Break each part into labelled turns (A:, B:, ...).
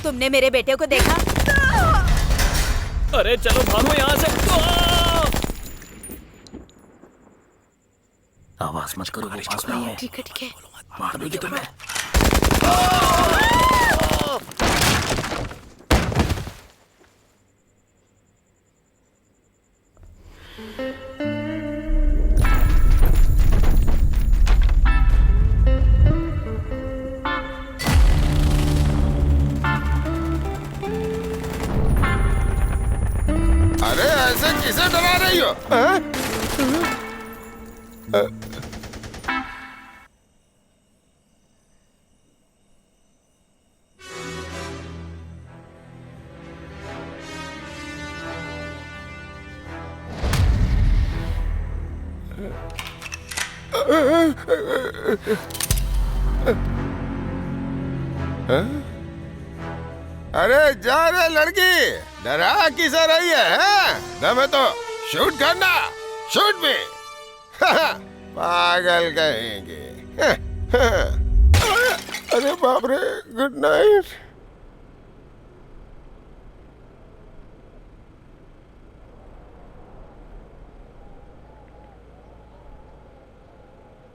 A: तुमने मेरे बेटे को देखा?
B: अरे चलो भागो यहाँ से।
C: आवाज मत करो, वो पास नहीं है।
A: ठीक है ठीक है।
C: मार दोगे तुम्हें।
D: अरे ऐसे किसे डरा रही हो? अरे जा रे लड़की, डरा किसे रही है? दम तो शूट करना, शूट में। पागल कहेंगे। अरे बाप रे, गुड नाइट।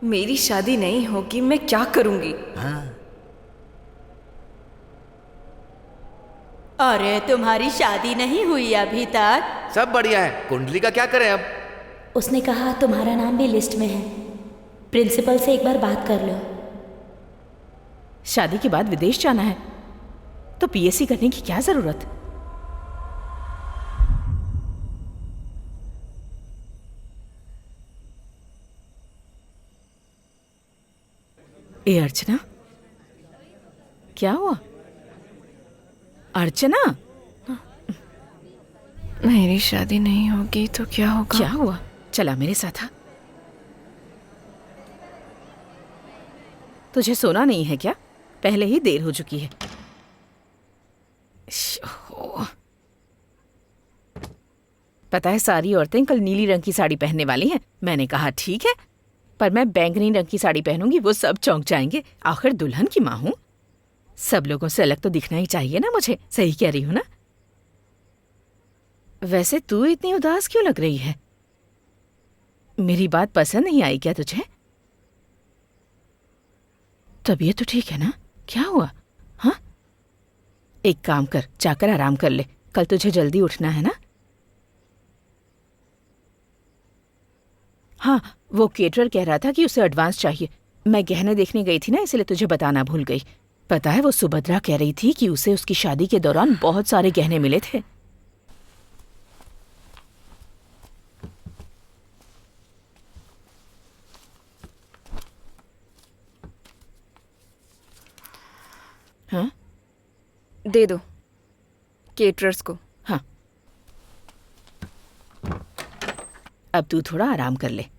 E: मेरी शादी नहीं होगी, मैं क्या करूंगी?
A: अरे तुम्हारी शादी नहीं हुई अभी तक?
F: सब बढ़िया है। कुंडली का क्या करें अब?
G: उसने कहा तुम्हारा नाम भी लिस्ट में है, प्रिंसिपल से एक बार बात कर लो।
H: शादी के बाद विदेश जाना है तो पीएससी करने की क्या जरूरत? ए अर्चना, क्या हुआ? अर्चना,
E: मेरी शादी नहीं होगी तो क्या होगा?
H: क्या हुआ? चला मेरे साथ आ। तुझे सोना नहीं है क्या? पहले ही देर हो चुकी है। पता है सारी औरतें कल नीली रंग की साड़ी पहनने वाली हैं। मैंने कहा ठीक है, पर मैं बैंगनी रंग की साड़ी पहनूंगी, वो सब चौंक जाएंगे। आखिर दुल्हन की माँ हूं, सब लोगों से अलग तो दिखना ही चाहिए ना मुझे। सही कह रही हूं ना? वैसे तू इतनी उदास क्यों लग रही है? मेरी बात पसंद नहीं आई क्या तुझे? तबीयत तो ठीक है ना? क्या हुआ? हाँ, एक काम कर, जाकर आराम कर ले, कल तुझे जल्दी उठना है ना। हाँ, वो केटरर कह रहा था कि उसे एडवांस चाहिए। मैं गहने देखने गई थी ना, इसलिए तुझे बताना भूल गई। पता है वो सुभद्रा कह रही थी कि उसे उसकी शादी के दौरान बहुत सारे गहने मिले थे। हाँ,
E: दे दो केटरर्स को।
H: हाँ, अब तू थोड़ा आराम कर ले।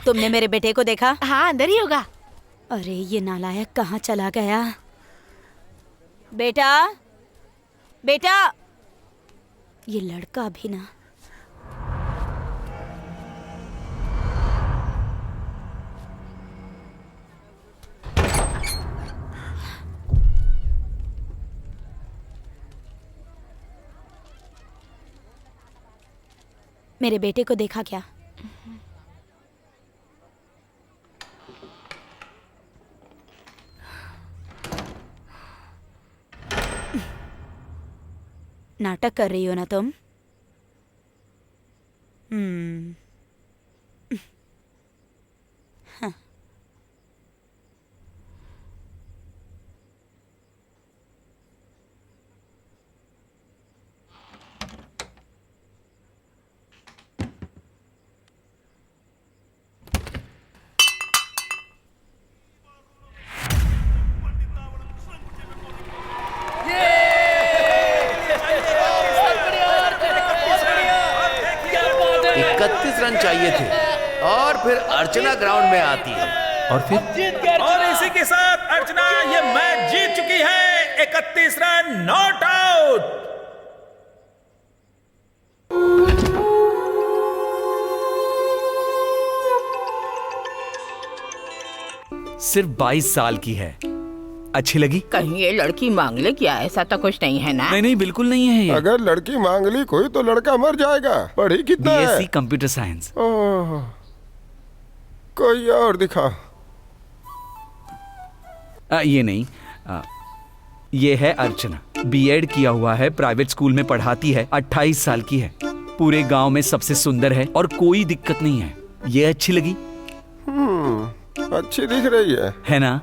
A: तुमने मेरे बेटे को देखा?
G: हाँ, अंदर ही होगा।
A: अरे ये नालायक कहाँ चला गया? बेटा, बेटा, ये लड़का भी ना। मेरे बेटे को देखा क्या? नाटक कर रही हो ना तुम? हाँ।
F: फिर अर्चना ग्राउंड में आती है।
C: और फिर
B: और इसी के साथ अर्चना ये मैच जीत चुकी है। 31 रन, नॉट आउट।
I: सिर्फ 22 साल की है। अच्छी लगी?
H: कहीं ये लड़की मांग ले क्या? ऐसा तो कुछ नहीं है ना?
I: नहीं नहीं, बिल्कुल नहीं है ये।
D: अगर लड़की मांग ली कोई तो लड़का मर जाएगा। पढ़ी कितना है?
I: BSc computer science.
D: ओह, कोई और दिखा।
I: ये नहीं, ये है अर्चना। बीएड किया हुआ है, प्राइवेट स्कूल में पढ़ाती है, 28 साल की है, पूरे गांव में सबसे सुंदर है और कोई दिक्कत नहीं है। ये अच्छी लगी?
D: अच्छी दिख रही है
I: ना?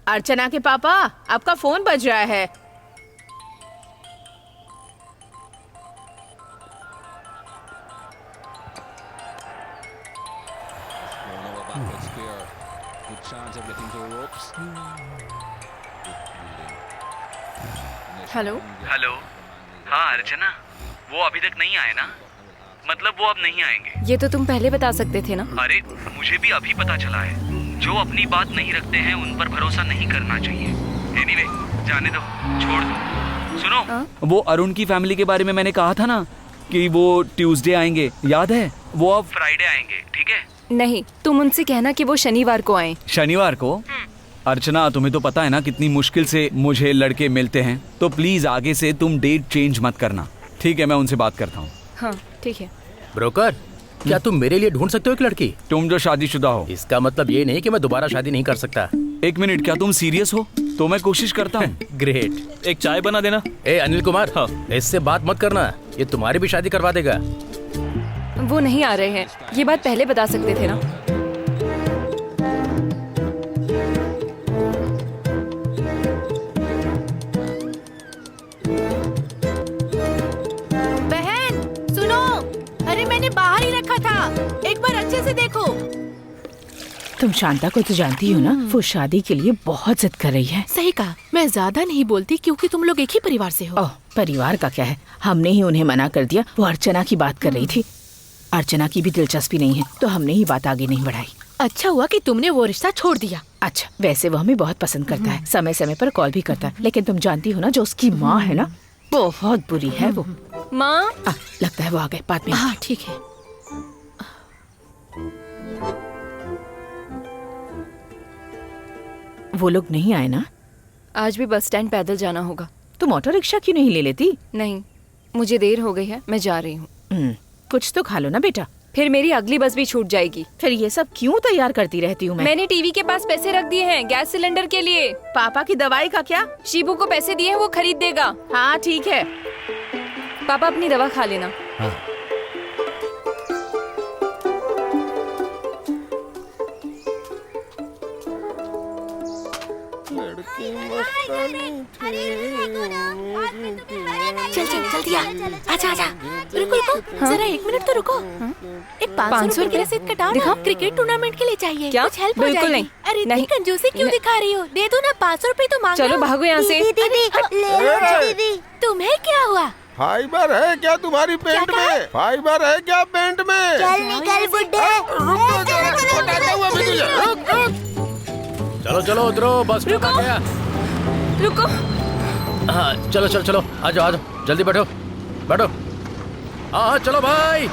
H: अर्चना के पापा, आपका फोन बज रहा है।
E: हेलो।
I: हेलो। हाँ अर्चना, वो अभी तक नहीं आए ना? मतलब वो अब नहीं आएंगे।
E: ये तो तुम पहले बता सकते थे ना।
I: अरे मुझे भी अभी पता चला है। जो अपनी बात नहीं रखते हैं उन पर भरोसा नहीं करना चाहिए। एनीवे, जाने दो, छोड़ दो। सुनो, वो अरुण की फैमिली के बारे में मैंने कहा था ना कि वो ट्यूसडे आएंगे, याद है? वो अब फ्राइडे आएंगे, ठीक है?
E: नहीं, तुम उनसे कहना कि वो शनिवार को आए।
I: शनिवार को? अर्चना, तुम्हें तो पता है ना कितनी मुश्किल से मुझे लड़के मिलते हैं, तो प्लीज आगे से तुम डेट चेंज मत करना, ठीक है? मैं उनसे बात करता हूँ।
E: हाँ ठीक है।
C: ब्रोकर, क्या तुम मेरे लिए ढूंढ सकते हो एक लड़की?
I: तुम जो शादीशुदा हो।
C: इसका मतलब ये नहीं कि मैं दोबारा शादी नहीं कर सकता।
I: एक मिनट, क्या तुम सीरियस हो? तो मैं कोशिश करता हूँ।
C: ग्रेट।
B: एक चाय बना देना।
C: ए अनिल कुमार,
B: हाँ।
C: इससे बात मत करना, ये तुम्हारी भी शादी करवा देगा।
E: वो नहीं आ रहे हैं, ये बात पहले बता सकते थे ना।
H: बहन सुनो, अरे मैंने बाहर ही रखा था, एक बार अच्छे से देखो। तुम शांता को तो जानती हो ना, वो शादी के लिए बहुत जिद कर रही है।
J: सही कहा, मैं ज्यादा नहीं बोलती क्योंकि तुम लोग एक ही परिवार से हो।
H: ओह, परिवार का क्या है, हमने ही उन्हें मना कर दिया। वो अर्चना की बात कर रही थी। अर्चना की भी दिलचस्पी नहीं है, तो हमने ही बात आगे नहीं बढ़ाई।
J: अच्छा हुआ कि तुमने वो रिश्ता छोड़ दिया।
H: अच्छा, वैसे वो हमें बहुत पसंद करता है, समय समय पर कॉल भी करता है, लेकिन तुम जानती हो ना, जो उसकी माँ है ना, बहुत बुरी है वो।
E: माँ,
H: लगता है वो आ गए, बाद में।
J: हाँ ठीक है।
H: वो लोग नहीं आए ना?
E: आज भी बस स्टैंड पैदल जाना होगा।
H: तुम ऑटो रिक्शा क्यों नहीं ले लेती?
E: नहीं, मुझे देर हो गई है, मैं जा रही हूँ।
H: कुछ तो खा लो ना बेटा,
E: फिर मेरी अगली बस भी छूट जाएगी।
H: फिर ये सब क्यों तैयार करती रहती हूँ मैं?
E: मैंने टीवी के पास पैसे रख दिए हैं गैस सिलेंडर के लिए।
H: पापा की दवाई का क्या?
E: शिबू को पैसे दिए हैं, वो खरीद देगा।
H: हाँ ठीक है।
E: पापा अपनी दवा खा लेना।
C: हाँ।
J: चल चल जल्दी आ, आजा आजा। रुको रुको, जरा 1 मिनट तो रुको। एक 500 रुपए की रसीद कटाओ ना, क्रिकेट टूर्नामेंट के लिए चाहिए।
E: क्या?
J: कुछ हेल्प हो
E: बिल्कुल
J: जाएगी।
E: नहीं।
J: अरे
E: नहीं।
J: इतनी कंजूसी क्यों दिखा रही हो? दे दो ना, 500 रुपए तो मांग
E: चलो भागो यहाँ से।
J: दीदी, तुम्हें क्या हुआ?
D: फाइबर है क्या तुम्हारी पेंट में? फाइबर है क्या पेंट में?
J: चल निकल बुड्ढे।
C: चलो चलो उतरो, बस रुक गया।
E: रुको।
C: हाँ चलो चलो चलो, आ जाओ आ जाओ, जल्दी बैठो बैठो। हाँ चलो भाई।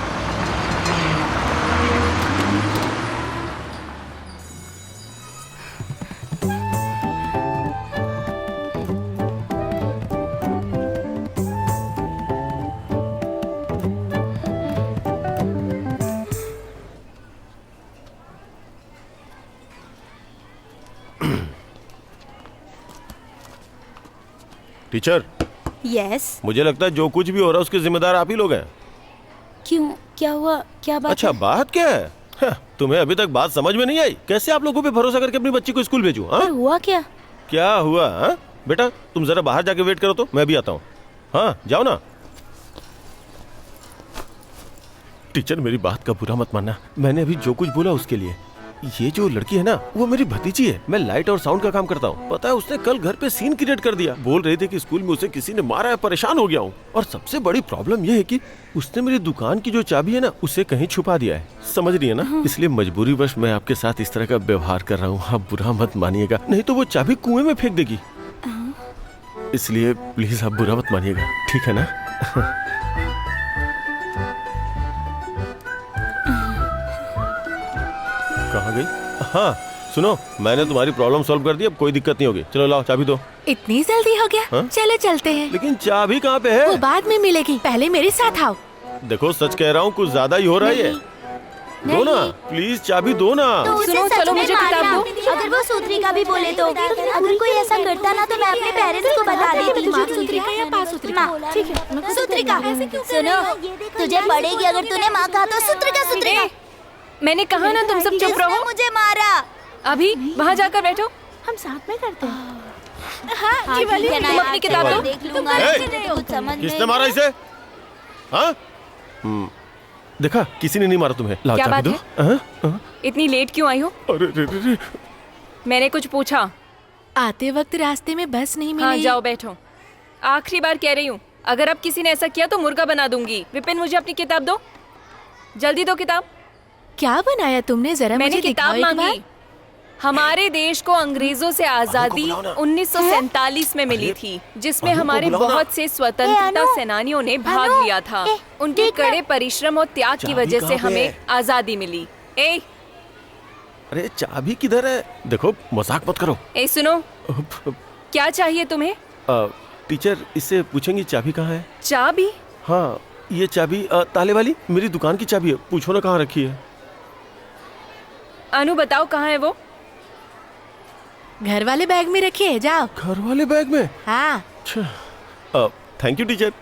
D: टीचर,
G: यस,
D: मुझे लगता है जो कुछ भी हो रहा है उसके जिम्मेदार आप ही लोग हैं।
G: क्यों, क्या हुआ, क्या बात
D: अच्छा,
G: है?
D: बात क्या है? तुम्हें अभी तक बात समझ में नहीं आई? कैसे आप लोगों पे भरोसा करके अपनी बच्ची को स्कूल भेजूं? हाँ?
G: पर हुआ क्या?
D: क्या हुआ? हाँ? बेटा तुम जरा बाहर जाके वेट करो तो मैं भी आता हूँ। हाँ जाओ ना। टीचर मेरी बात का बुरा मत मानना, मैंने अभी जो कुछ बोला उसके लिए। ये जो लड़की है ना वो मेरी भतीजी है, मैं लाइट और साउंड का काम करता हूँ। पता है उसने कल घर पे सीन क्रिएट कर दिया, बोल रही थी कि स्कूल में उसे किसी ने मारा है, परेशान हो गया हूँ। और सबसे बड़ी प्रॉब्लम ये है कि उसने मेरी दुकान की जो चाबी है ना उसे कहीं छुपा दिया है, समझ रही है ना? इसलिए मजबूरीवश मैं आपके साथ इस तरह का व्यवहार कर रहा हूँ, आप बुरा मत मानिएगा, नहीं तो वो चाबी कुएं में फेंक देगी। इसलिए प्लीज आप बुरा मत मानिएगा, ठीक है ना? कहाँ गई? हाँ सुनो, मैंने तुम्हारी प्रॉब्लम सॉल्व कर दी, अब कोई दिक्कत नहीं होगी। चलो लाओ चाबी दो।
J: इतनी जल्दी हो गया?
D: हाँ?
J: चलो चलते हैं।
D: लेकिन चाबी कहाँ पे है?
J: वो बाद में मिलेगी, पहले मेरे साथ आओ।
D: देखो सच कह रहा हूँ, कुछ ज्यादा ही हो रहा है ये। दो ना प्लीज, चाबी दो ना।
E: सुनो, चलो मुझे किताब दो।
G: अगर वो सूत्री का भी बोले तो अगर कोई ऐसा करता ना तो मैं अपने पेरेंट्स को बता देती।
J: सूत्रिका या पासूत्रिका? ठीक है,
G: सूत्रिका, सुनो, तुझे पड़ेगी अगर तूने माँ कहा तो सूत्रिका सूत्रिका।
E: मैंने कहा ना तुम सब चुप रहो।
G: मुझे मारा।
E: अभी वहाँ जाकर बैठो।
J: हम साथ में करते हैं।
G: हाँ, ठीक है ना,
E: तुम अपनी किताब दो।
G: देख लूंगा। कुछ समझ
D: किसने
G: नहीं।
D: मारा इसे? हाँ? देखा, किसी ने नहीं मारा तुम्हें। लाओ
E: क्या
D: चाबी
E: बात
D: दो। हाँ? हाँ?
E: इतनी लेट क्यों आई हो?
D: अरे रे रे रे।
E: मैंने कुछ पूछा?
J: आते वक्त रास्ते में बस नहीं मिली।
E: हाँ जाओ बैठो। आखिरी बार कह रही हूँ, अगर अब किसी ने ऐसा किया तो मुर्गा बना दूंगी। विपिन मुझे अपनी किताब दो, जल्दी दो किताब।
J: क्या बनाया तुमने? जरा
E: मैंने
J: मुझे
E: किताब
J: दिखाओ एक
E: मांगी।
J: बार।
E: हमारे देश को अंग्रेजों से आजादी
D: बुलाओ ना।
E: 1947 में मिली थी, जिसमें हमारे
D: बुलाओ ना।
E: बहुत से स्वतंत्रता
G: अनु,
E: सेनानियों ने भाग
G: अनु,
E: लिया था। उनके
G: देख ना।
E: कड़े परिश्रम और त्याग की
D: चाबी
E: वजह से
D: कहाँ पे
E: हमें
D: है?
E: आजादी मिली। ए
D: अरे चाबी किधर है? देखो मजाक मत करो।
E: ए सुनो, क्या चाहिए तुम्हें?
D: टीचर इससे पूछेंगी चाबी कहाँ है?
E: चाबी?
D: हाँ ये चाबी ताले वाली मेरी दुकान की चाबी है, पूछो ना कहाँ रखी है।
E: अनु बताओ कहाँ है वो?
J: घर वाले बैग में रखी है, जाओ।
D: घर वाले बैग में?
J: हाँ।
D: अच्छा थैंक यू टीचर।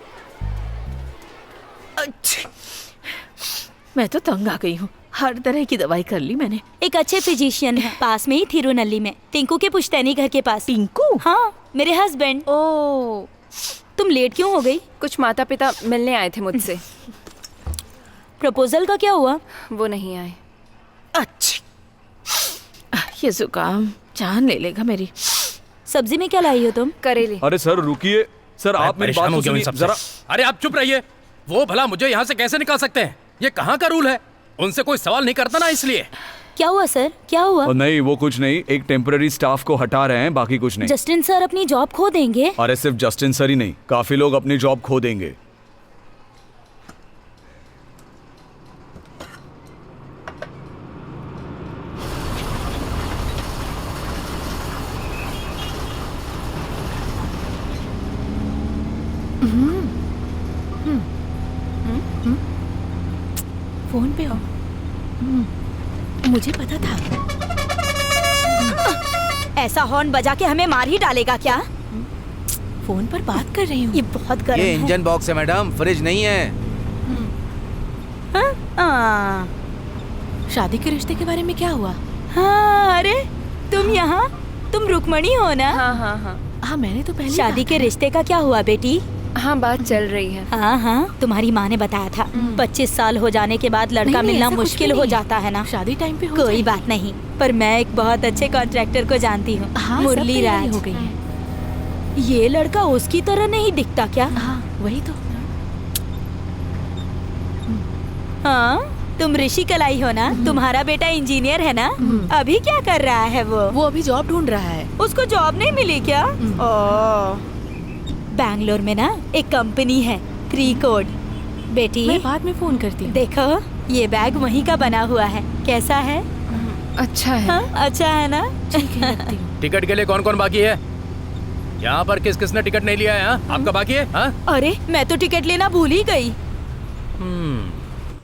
H: मैं तो तंग आ गई हूँ, हर तरह की दवाई कर ली मैंने।
G: एक अच्छे फिजिशियन है पास में ही थिरुनल्ली में, टिंकू के पुश्तैनी घर के पास।
H: टिंकू?
G: हाँ, मेरे हस्बैंड।
E: ओ,
G: तुम लेट क्यों हो गई?
E: कुछ माता पिता मिलने आए थे मुझसे।
G: प्रपोजल का क्या हुआ?
E: वो नहीं आए।
H: अच्छी, ये जुकाम जान ले लेगा मेरी।
G: सब्जी में क्या लाई हो तुम?
E: करेले।
I: अरे सर रुकिए, सर आप मेरी बात
C: परेशान हो
I: तो
C: गया हूँ इन
I: सुनिए
C: सबसे।
I: जरा।
C: अरे आप चुप रहिए। वो भला मुझे यहाँ से कैसे निकाल सकते हैं? ये कहाँ का रूल है? उनसे कोई सवाल नहीं करता ना, इसलिए।
G: क्या हुआ सर, क्या हुआ?
I: नहीं वो कुछ नहीं, एक टेम्पररी स्टाफ को हटा रहे हैं, बाकी कुछ नहीं।
G: जस्टिन सर अपनी जॉब खो देंगे?
I: अरे सिर्फ जस्टिन सर ही नहीं, काफी लोग अपनी जॉब खो देंगे।
J: फोन पे हो? मुझे पता था।
G: ऐसा हॉर्न बजा के हमें मार ही डालेगा क्या?
J: फोन पर बात कर रही हूँ।
G: ये बहुत गर्म
F: ये
G: है।
F: इंजन बॉक्स है मैडम, फ्रिज नहीं है।
G: हाँ,
J: शादी के रिश्ते के बारे में क्या हुआ?
G: हाँ, अरे तुम यहाँ, तुम रुक्मणी हो ना?
E: हाँ हाँ हाँ
J: हाँ मैंने तो पहले
G: शादी के रिश्ते का क्या हुआ बेटी?
E: हाँ, बात चल रही है।
G: हाँ हाँ, तुम्हारी माँ ने बताया था 25 साल हो जाने के बाद लड़का
J: नहीं,
G: मिलना
J: ऐसा कुछ
G: मुश्किल
J: भी
G: हो
J: नहीं।
G: जाता है ना।
J: शादी टाइम पे हो
G: कोई
J: जाए।
G: बात नहीं, पर मैं एक बहुत अच्छे कॉन्ट्रैक्टर को जानती हूँ,
J: हाँ, सब
G: मुरली
J: तैयारी
G: राज।
J: हो गई है।
G: ये लड़का उसकी तरह नहीं दिखता क्या?
J: हाँ वही तो।
G: हाँ, तुम ऋषि कलाई हो ना? तुम्हारा बेटा इंजीनियर है ना? अभी क्या कर रहा है वो
J: अभी जॉब ढूंढ रहा है।
G: उसको जॉब नहीं मिली क्या? ओह, बैंगलोर में ना एक कंपनी है 3 कोड। बेटी
J: मैं बाद में फोन करती हूँ।
G: देखो, ये बैग वहीं का बना हुआ है, कैसा है?
E: अच्छा है।
G: हाँ, अच्छा है ना?
C: टिकट के लिए कौन कौन बाकी है? यहाँ पर किस किसने टिकट नहीं लिया है? हाँ? आपका बाकी है? हाँ?
G: अरे मैं तो टिकट लेना भूल ही गई।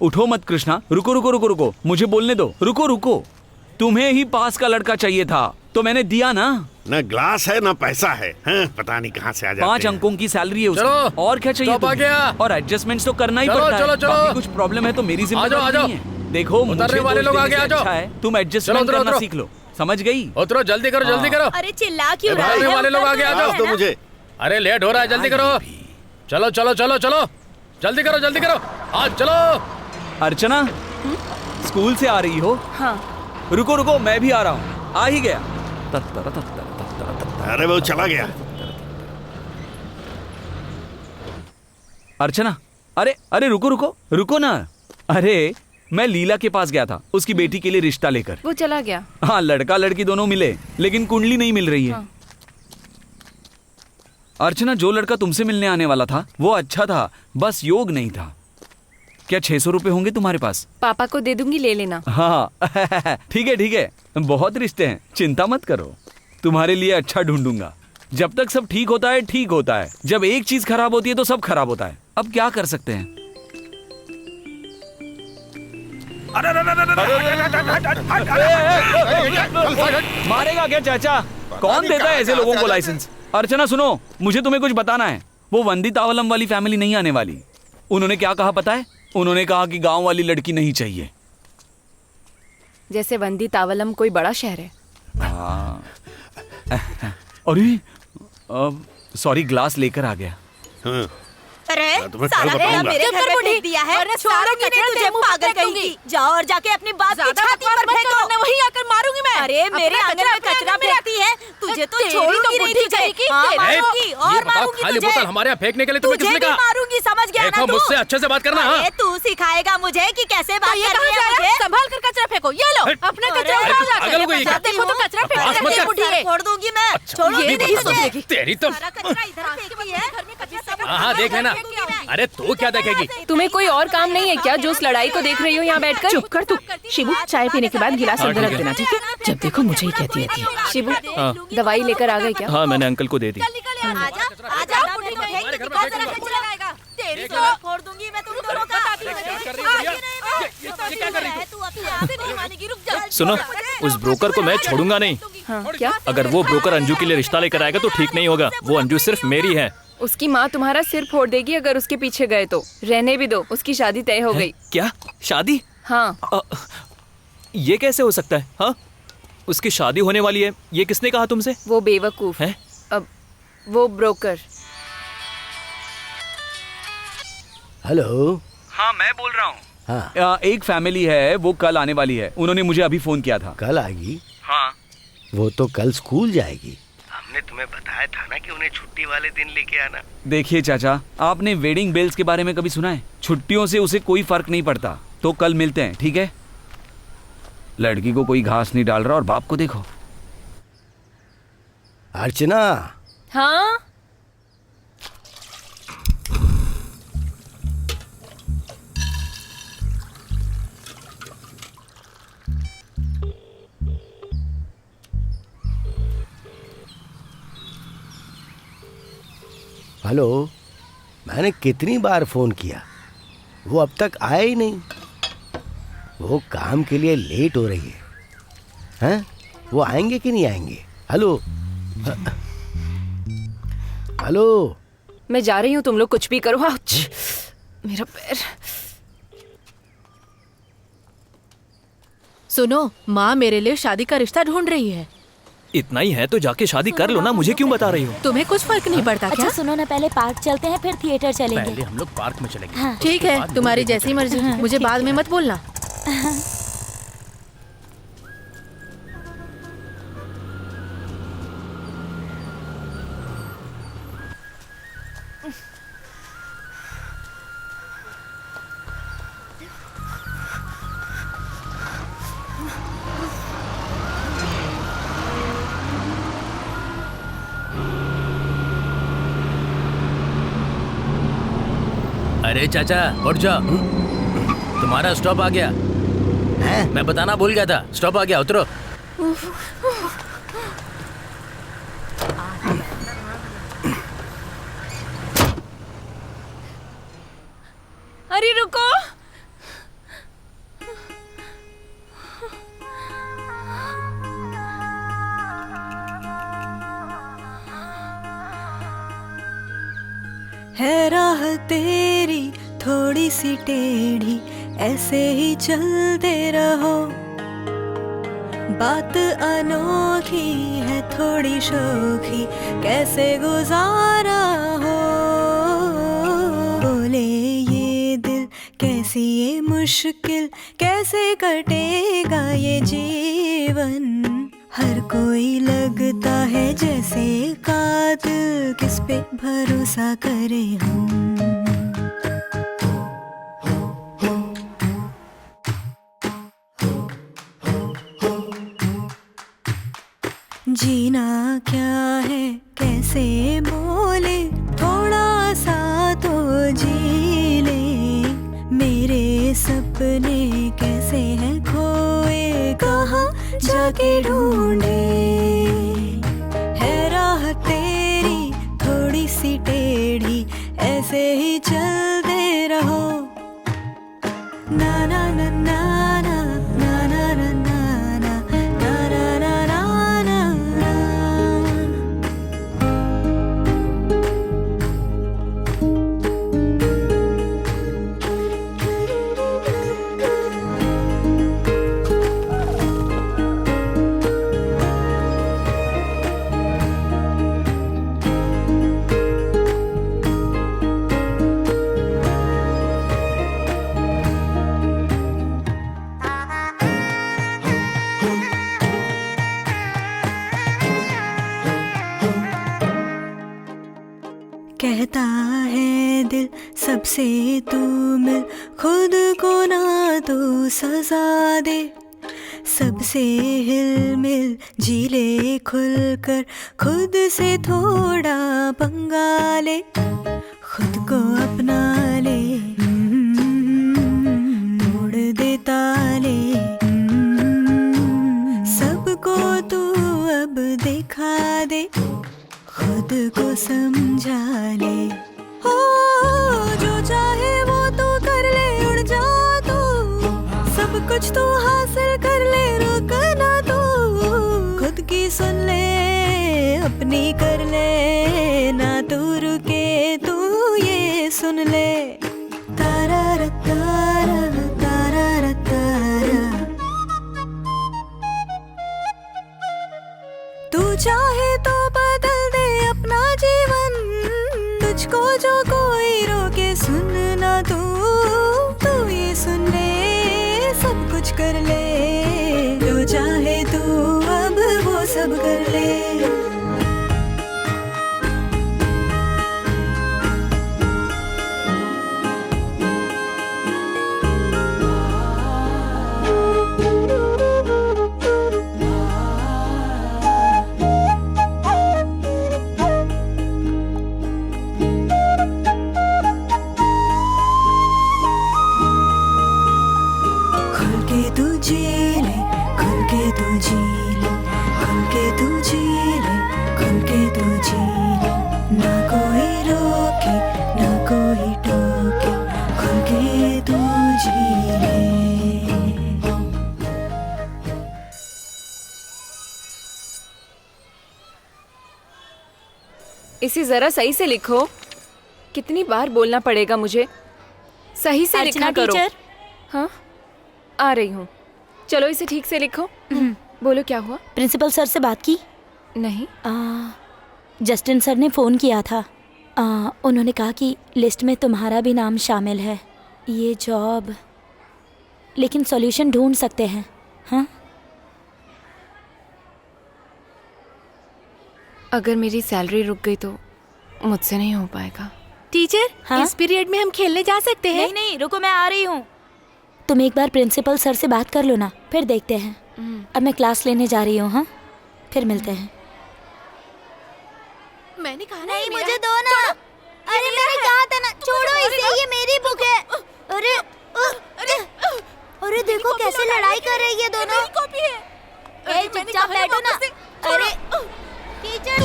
I: उठो मत कृष्णा, रुको रुको रुको रुको, मुझे बोलने दो। रुको रुको, तुम्हें ही पास का लड़का चाहिए था तो मैंने दिया ना।
K: न ग्लास है न पैसा है, हाँ, पता नहीं कहाँ से आ जाते
I: 5
K: हैं।
I: अंकों की सैलरी है
C: चलो,
I: उसकी। और क्या चाहिए
C: स्टॉप आ
I: तुम्हें?
C: गया।
I: और एडजस्टमेंट्स तो करना ही
C: चलो,
I: पड़ता
C: चलो,
I: है।
C: चलो।
I: बाकी कुछ प्रॉब्लम है तो मेरी
C: आ जाओ,
I: जिम्मेदारी
C: आ
I: नहीं है। देखो मुझे
C: उतरने वाले
I: दोष
C: लोग
I: देने
C: आगे
I: से
C: आ जाओ।
I: अच्छा है तुम एडजस्टमेंट
C: चलो, उतरो,
I: करना
C: उतरो।
I: सीख लो। समझ गई?
C: उतरो, जल्दी करो, जल्दी करो।
A: अरे चिल्ला क्यों रहा
C: उतरने
A: है?
C: वाले लोग आगे आ जाओ।
K: तो मुझे
C: अरे लेट हो रहा है, जल्दी करो। चलो चलो चलो चलो, जल्दी करो, जल्दी करो, आज चलो।
I: अर्चना स्कूल से आ रही हो?
E: हाँ।
I: रुको रुको, मैं भी आ रहा हूँ। आ ही गया। तत्तर तत्तर तत्तर तत्तर।
K: अरे वो चला गया।
I: अर्चना, अरे अरे रुको रुको रुको ना। अरे मैं लीला के पास गया था उसकी बेटी के लिए रिश्ता लेकर।
E: वो चला गया।
I: हाँ, लड़का लड़की दोनों मिले लेकिन कुंडली नहीं मिल रही है।
E: हाँ।
I: अर्चना, जो लड़का तुमसे मिलने आने वाला था वो अच्छा था, बस योग नहीं था। क्या 600 रुपए होंगे तुम्हारे पास?
E: पापा को दे दूंगी, ले लेना।
I: हाँ ठीक है ठीक है, बहुत रिश्ते हैं, चिंता मत करो। तुम्हारे लिए अच्छा ढूंढूंगा। जब तक सब ठीक होता है ठीक होता है, जब एक चीज खराब होती है तो सब खराब होता है। अब क्या कर सकते हैं? मारेगा क्या चाचा? कौन देता है ऐसे लोगों को लाइसेंस? अर्चना सुनो, मुझे तुम्हें कुछ बताना है। वो वंदी तावलम वाली फैमिली नहीं आने वाली। उन्होंने क्या कहा पता है? उन्होंने कहा कि गांव वाली लड़की नहीं चाहिए।
E: जैसे वंदी तावलम कोई बड़ा शहर है।
I: अरे सॉरी, ग्लास लेकर आ गया।
K: हाँ,
A: अरे
K: तुम्हें कल
A: साला
K: बताऊंगा।
A: मेरे घर में फेंक दिया है। छोड़ूंगी नहीं तुझे, पागल कहीं। जाओ और जाके अपनी बात की छाती पर फेंको।
J: वहीं आकर मारूंगी मैं।
A: अरे मेरे आंगन में कचरा फेंकती है, तुझे तो छोड़ूंगी नहीं तुझे। हाँ, मारूंगी और
C: ये बताओ,
A: मारूंगी
C: खाली
A: तुझे।
C: बोतल हमारे यहाँ फेंकने के लिए तुम्हें
A: तुझे
C: किसने
A: भी
C: कहा?
A: मारूंगी, समझ गया ना
C: देखो,
A: तू?
C: मुझसे अच्छे से बात करना। हाँ?
A: अरे तू सिखाएगा मुझे कि कैसे बात
J: ये
A: करनी
J: कहाँ
A: है
J: जा रहा
A: मुझे।
J: है? संभाल कर कचरा फेंको। ये लो, अपना कचरा
C: अरे,
J: उठाओ
C: पागल हो गई
J: जाकर।
C: क्या?
J: देखो तो कचरा
C: बकवास मत कर।
J: फेंक
A: छोड़ दूंगी मैं, छोड़ूंगी
C: ये
A: नहीं
C: बताओ,
A: तुझे।
C: तेरी तो।
A: सारा कचरा इधर फेंकती है।
C: हाँ हाँ, देख लेना। अरे तू क्या देखेगी?
E: तुम्हें कोई और काम नहीं है क्या जो उस लड़ाई को देख रही हो यहाँ बैठकर?
H: चुप कर तू। शिबू, चाय पीने के बाद गिलास
C: हाँ,
H: अंदर रख
C: ठीक है।
H: देना, ठीक है? जब देखो मुझे ही कहती रहती है।
E: शिबू, दवाई लेकर आ गए क्या?
I: हाँ, मैंने अंकल को दे दी।
A: आजा आजा, बुढ़ी को फेंक के दिखा जरा कचरा लगाएगा। तेरी तो फोड़ दूंगी मैं तुम दोनों का।
C: ये क्या कर रही
A: तू अपने आप से नहीं मानेगी, रुक जा।
L: सुनो, उस ब्रोकर को मैं छोड़ूंगा नहीं।
E: हाँ, क्या?
L: अगर वो ब्रोकर अंजू के लिए रिश्ता लेकर आएगा तो ठीक नहीं होगा। वो अंजू सिर्फ मेरी है।
E: उसकी माँ तुम्हारा सिर फोड़ देगी अगर उसके पीछे गए तो। रहने भी दो, उसकी शादी तय हो गई।
L: क्या? शादी?
E: हाँ।
L: ये कैसे हो सकता है? हाँ, उसकी शादी होने वाली है, ये किसने कहा तुमसे?
E: वो बेवकूफ
L: है।
E: अब वो ब्रोकर।
F: हेलो।
I: हाँ, मैं बोल रहा हूँ।
F: हाँ,
I: एक फैमिली है, वो कल आने वाली है। उन्होंने मुझे अभी फोन किया था।
F: कल आएगी?
I: हाँ।
F: वो तो कल स्कूल जाएगी।
K: हमने तुम्हें बताया था ना कि उन्हें छुट्टी वाले दिन लेके आना।
I: देखिए चाचा, आपने वेडिंग बेल्स के बारे में कभी सुना है? छुट्टियों से उसे कोई फर्क नहीं पड़ता। तो कल मिलते हैं, ठीक है? लड़की को कोई घास नहीं डाल रहा और बाप को देखो।
F: अर्चना,
E: हाँ।
F: हेलो। मैंने कितनी बार फोन किया, वो अब तक आया ही नहीं। वो काम के लिए लेट हो रही है। हैं? वो आएंगे कि नहीं आएंगे? Hello hello.
E: मैं जा रही हूँ, तुम लोग कुछ भी करो। आउच, मेरा पैर।
J: सुनो, माँ मेरे लिए शादी का रिश्ता ढूंढ रही है।
L: इतना ही है तो जाके शादी कर लो ना, मुझे क्यों बता रही हो?
J: तुम्हें कुछ फर्क नहीं पड़ता क्या?
G: अच्छा सुनो ना, पहले पार्क चलते हैं फिर थिएटर चलेंगे।
C: पहले हम लोग पार्क में चलेंगे।
G: हाँ।
J: ठीक है, तुम्हारी जैसी मर्जी। मुझे बाद में मत बोलना।
C: अरे चाचा, उठ जाओ, तुम्हारा स्टॉप आ गया। मैं बताना भूल गया था, स्टॉप आ गया, उतरो।
E: अरे रुको।
M: है राह तेरी थोड़ी सी टेढ़ी, ऐसे ही चलते रहो। बात अनोखी है थोड़ी शोखी, कैसे गुजारा हो। बोले ये दिल कैसी ये मुश्किल, कैसे कटेगा ये जीवन। हर कोई लगता है जैसे कातिल, किस पे भरोसा करे हम। जीना क्या है कैसे बोले, थोड़ा सा तो जी ले। मेरे सपने कैसे हैं खोए, कहाँ जाके ढूंढे। है राह तेरी थोड़ी सी टेढ़ी, ऐसे ही चलते रहो। ना ना ना ना ना ना ना ना ना ना ना ना ना ना। कहता है दिल सबसे तू मिल, खुद को ना तू सजा दे। सबसे हिल मिल जी ले खुल कर, खुद से थोड़ा पंगा ले। खुद को अपना ले, तोड़ दे ताले। सबको तू अब दिखा दे, खुद को समझा ले। हो जो चाहे वो तू कर ले, उड़ जा तू। सब कुछ तू हासिल कर ले, रुक ना तू। खुद की सुन ले, अपनी कर ले, ना तू रुके तू ये सुन ले। तारा रा तारा तारा रा तारा। तू चाहे तो बदल दे अपना जीवन, तुझको जो कोई रोके सुन ना तू। तू ये सुन ले, सब कुछ कर ले। जो चाहे तू अब वो सब कर ले।
E: इसे जरा सही से लिखो। कितनी बार बोलना पड़ेगा मुझे? सही से लिखना करो। हाँ, आ रही हूँ। चलो इसे ठीक से लिखो। बोलो क्या हुआ?
G: प्रिंसिपल सर से बात की?
E: नहीं।
G: जस्टिन सर ने फ़ोन किया था। उन्होंने कहा कि लिस्ट में तुम्हारा भी नाम शामिल है। ये जॉब, लेकिन सॉल्यूशन ढूंढ सकते हैं। हाँ,
E: अगर मेरी सैलरी रुक गई तो मुझसे नहीं हो पाएगा।
J: टीचर,
G: हाँ?
J: इस पीरियड में हम खेलने जा सकते हैं?
A: नहीं नहीं, रुको, मैं आ रही हूँ।
G: तुम एक बार प्रिंसिपल सर से बात कर लो ना, फिर देखते हैं। अब मैं क्लास लेने जा रही हूँ। हाँ, फिर मिलते हैं।
J: मैंने कहा
A: नहीं, मुझे दो ना। अरे मैंने कहा था ना, छोड़ो इसे, ये मेरी बुक है। अरे अरे देखो कैसे लड़ाई कर रही है दोनों। ए, चुपचाप बैठो ना। अरे टीचर,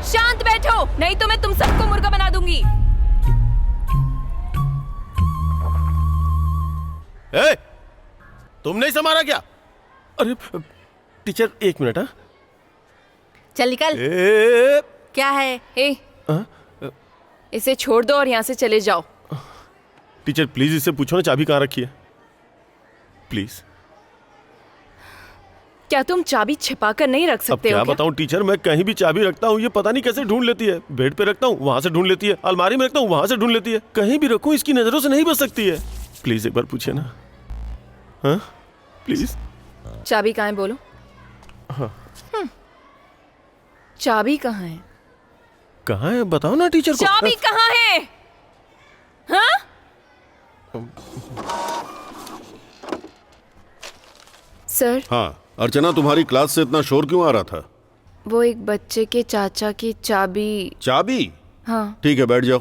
E: शांत बैठो, नहीं तो मैं तुम सबको मुर्गा बना दूंगी।
D: ए, तुम नहीं संभाला क्या? अरे टीचर, एक मिनट। हाँ,
J: चल निकल।
D: ए,
J: क्या है?
E: इसे छोड़ दो और यहाँ से चले जाओ।
D: टीचर प्लीज इससे पूछो ना चाबी कहाँ रखी है, प्लीज।
E: क्या तुम चाबी छिपा कर नहीं रख
D: अब
E: सकते
D: क्या
E: हो क्या?
D: बताऊं टीचर, मैं कहीं भी चाबी रखता हूँ ये पता नहीं कैसे ढूंढ लेती है। बेड पे रखता हूँ वहां से ढूंढ लेती है, अलमारी में रखता हूँ वहां से ढूंढ लेती है, कहीं भी रखूँ इसकी नजरों से नहीं बच सकती है। प्लीज एक बार पूछिए ना। हाँ प्लीज।
E: चाबी कहाँ है बोलो?
D: हाँ।
E: चाबी कहाँ है?
D: कहाँ है बताओ ना टीचर को।
E: चाबी कहाँ है? हाँ? सर,
N: हाँ अर्चना, तुम्हारी क्लास से इतना शोर क्यों आ रहा था?
E: वो एक बच्चे के चाचा की चाबी।
N: चाबी?
E: हाँ।
N: ठीक है बैठ जाओ।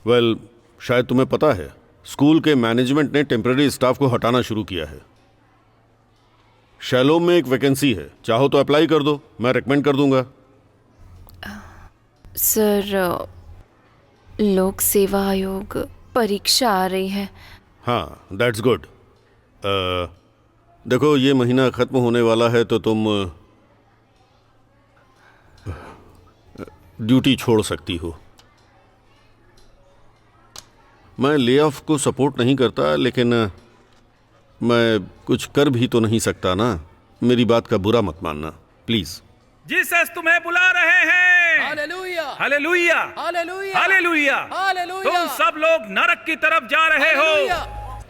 N: वेल, शायद तुम्हें पता है स्कूल के मैनेजमेंट ने टेम्पररी स्टाफ को हटाना शुरू किया है। शैलोम में एक वैकेंसी है, चाहो तो अप्लाई कर दो, मैं रेकमेंड कर दूंगा।
E: सर, लोक सेवा आयोग परीक्षा आ रही है।
N: हाँ दैट्स गुड। देखो ये महीना खत्म होने वाला है तो तुम ड्यूटी छोड़ सकती हो। मैं ले ऑफ को सपोर्ट नहीं करता, लेकिन मैं कुछ कर भी तो नहीं सकता ना। मेरी बात का बुरा मत मानना प्लीज।
B: जीसस तुम्हें बुला रहे हैं। Hallelujah hallelujah hallelujah hallelujah hallelujah. तुम सब लोग नरक की तरफ जा रहे हो,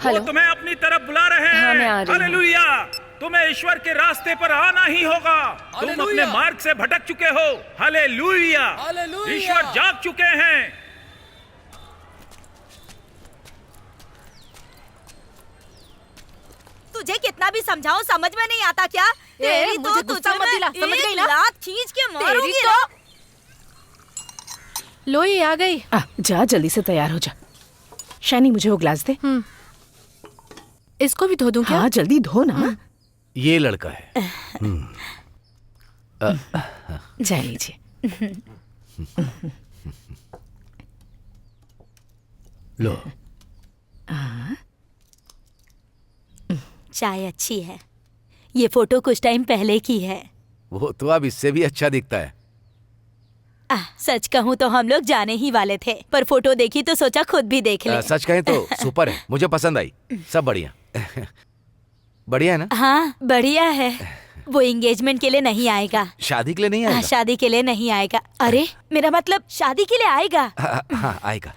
B: वो तुम्हें अपनी तरफ बुला रहे हैं।
E: हाँ, मैं आ रही हूँ।
B: हालेलुया। तुम्हें ईश्वर के रास्ते पर आना ही होगा। तुम अपने मार्ग से भटक चुके हो। हालेलुया। ईश्वर जाग चुके हैं।
A: तुझे कितना भी समझाऊं समझ में नहीं आता क्या? तेरी तो
J: मुझे गुस्सा मत दिला, समझ गई ना?
A: लात खींच के मारूंगी
J: तेरी
A: ना।
H: लो ये आ गई। जा जल्दी से तैयार हो जा। शैनी मुझे वो ग्लास दे।
J: इसको भी धो दूं क्या?
H: हाँ जल्दी धो ना।
C: ये लड़का है।
H: जा लीजिए।
F: लो
G: चाय अच्छी है। ये फोटो कुछ टाइम पहले की है।
C: वो तो अब इससे भी अच्छा दिखता है।
G: सच कहूँ तो हम लोग जाने ही वाले थे, पर फोटो देखी तो सोचा खुद भी देख ले।
C: सच कहें तो सुपर है, मुझे पसंद आई। सब बढ़िया। बढ़िया है ना?
G: हाँ बढ़िया है। वो एंगेजमेंट के लिए नहीं आएगा।
C: शादी के लिए नहीं आएगा?
G: शादी के लिए नहीं आएगा। अरे मेरा मतलब शादी के लिए आएगा।
C: हाँ आएगा।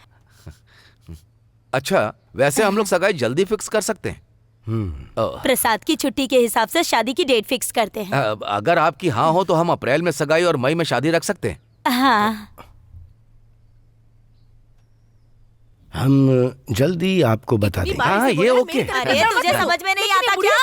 C: अच्छा वैसे हम लोग सगाई जल्दी फिक्स कर सकते हैं।
G: प्रसाद की छुट्टी के हिसाब से शादी की डेट फिक्स करते हैं।
C: अगर आपकी हाँ हो तो हम अप्रैल में सगाई और मई में शादी रख सकते हैं।
G: हाँ
F: हम जल्दी आपको बता देंगे।
C: हाँ ये ओके।
A: अरे तुझे समझ में नहीं आता क्या?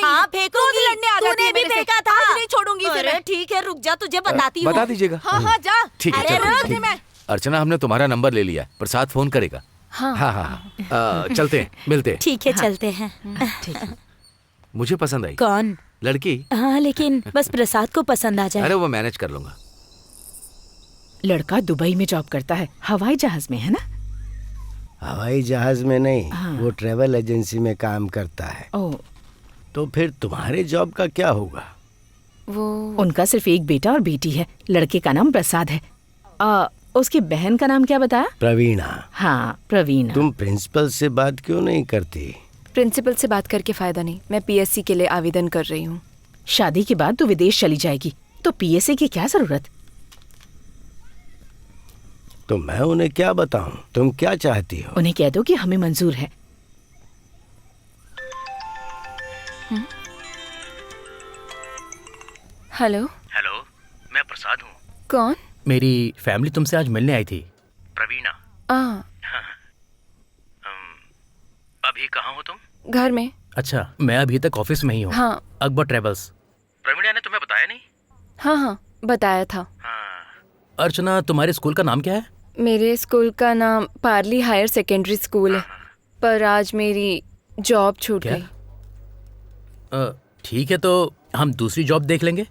A: हाँ फेंकूंगी। तूने भी फेंका था।
J: नहीं छोड़ूंगी फिर
A: अरे
J: मैं।
A: ठीक है रुक जा, तुझे बताती हूँ।
C: बता दीजिएगा।
J: हाँ हाँ जा।
C: ठीक है
A: अरे
C: चलो,
A: रुक।
C: ठीक है। अर्चना हमने तुम्हारा नंबर ले लिया, प्रसाद फोन करेगा।
E: हाँ
C: हाँ हाँ चलते हैं, मिलते हैं।
G: ठीक है चलते हैं।
C: मुझे पसंद आई।
G: कौन?
C: लड़की?
G: हाँ लेकिन बस प्रसाद को पसंद आ जाए।
C: अरे वो मैनेज कर लूंगा।
H: लड़का दुबई में जॉब करता है, हवाई जहाज में है ना?
F: हवाई जहाज में नहीं, वो ट्रेवल एजेंसी में काम करता है। तो फिर तुम्हारे जॉब का क्या होगा?
H: वो उनका सिर्फ एक बेटा और बेटी है। लड़के का नाम प्रसाद है। उसकी बहन का नाम क्या बताया?
F: प्रवीणा।
H: हाँ प्रवीणा।
F: तुम प्रिंसिपल से बात क्यों नहीं करती?
E: प्रिंसिपल से बात करके फायदा नहीं, मैं पीएससी के लिए आवेदन कर रही हूँ।
H: शादी के बाद तू विदेश चली जाएगी तो पीएससी की क्या जरूरत?
F: तो मैं उन्हें क्या बताऊं? तुम क्या चाहती हो?
H: उन्हें कह दो कि हमें मंजूर है।
E: हेलो।
K: हेलो, मैं प्रसाद हूँ।
E: कौन?
C: मेरी फैमिली तुमसे आज मिलने आई थी।
K: प्रवीणा।
E: हाँ।
K: अभी कहाँ हो तुम?
E: घर में।
C: अच्छा मैं अभी तक ऑफिस में ही हूँ।
E: हाँ।
C: अकबर ट्रेवल्स।
K: प्रवीणा ने तुम्हें बताया नहीं?
E: हाँ हाँ बताया था।
C: अर्चना तुम्हारे स्कूल का नाम क्या है?
E: मेरे स्कूल का नाम पार्ली हायर सेकेंडरी स्कूल है, पर आज मेरी जॉब छूट गई।
C: ठीक है तो हम दूसरी जॉब देख लेंगे।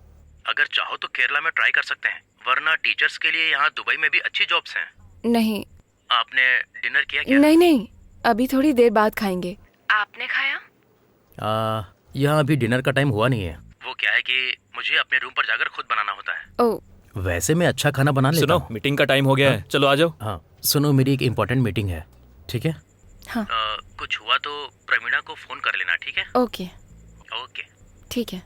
K: अगर चाहो तो केरला में ट्राई कर सकते हैं, वरना टीचर्स के लिए यहाँ दुबई में भी अच्छी जॉब्स हैं।
E: नहीं।
K: आपने डिनर किया क्या?
E: नहीं नहीं, अभी थोड़ी देर बाद खाएंगे। आपने खाया?
C: यहाँ अभी डिनर का टाइम हुआ नहीं है।
K: वो क्या है कि मुझे अपने रूम पर जाकर खुद बनाना होता है।
E: ओह
C: वैसे मैं अच्छा खाना बना लेता
L: सुनो,
C: हूँ।
L: मीटिंग का टाइम हो गया है, चलो आ जाओ।
C: हाँ सुनो, मेरी एक इम्पोर्टेंट मीटिंग है, ठीक है?
E: हाँ
K: कुछ हुआ तो प्रवीणा को फोन कर लेना, ठीक है?
E: ओके
K: ओके
E: ठीक है।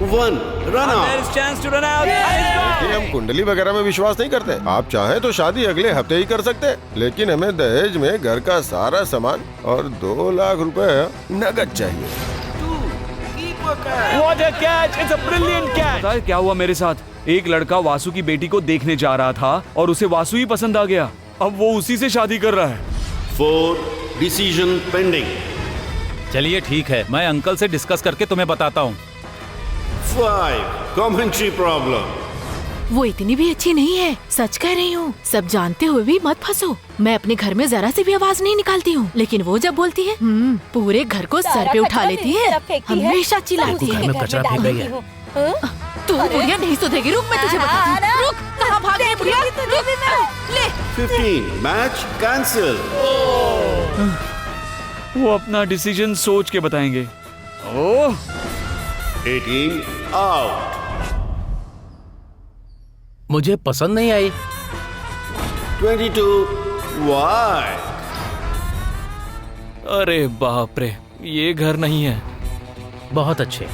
N: वन रन
D: लेकिन हम कुंडली वगैरह में विश्वास नहीं करते। आप चाहें तो शादी अगले हफ्ते ही कर सकते, लेकिन हमें दहेज में घर का सारा सामान और 2 लाख रुपए नगद चाहिए।
I: पता है क्या हुआ मेरे साथ? एक लड़का वासु की बेटी को देखने जा रहा था और उसे वासु ही पसंद आ गया। अब वो उसी से शादी कर रहा है।
N: 4 डिसीजन पेंडिंग।
B: चलिए ठीक है, मैं अंकल से डिस्कस करके तुम्हें बताता हूँ।
N: 5 कमेंट्री प्रॉब्लम।
J: वो इतनी भी अच्छी नहीं है, सच कह रही हूँ। सब जानते हुए भी मत फंसो। मैं अपने घर में जरा सी भी आवाज नहीं निकालती हूँ, लेकिन वो जब बोलती है पूरे घर को सर पे उठा लेती है, हमेशा चिल्लाती है।
C: घर में कचरा फेंक रही है।
J: तू बुढ़िया नहीं सुधरेगी। रुक, मैं तुझे बताती हूँ। रुक, कहाँ भाग रही है बुढ़िया? ले
N: 15 मैच कैंसिल।
I: वो अपना डिसीजन सोच के बताएंगे। ओह
N: 18 आउट।
C: मुझे पसंद नहीं आई।
N: 22 वाइड।
L: अरे बाप रे, ये घर नहीं है।
C: बहुत अच्छे।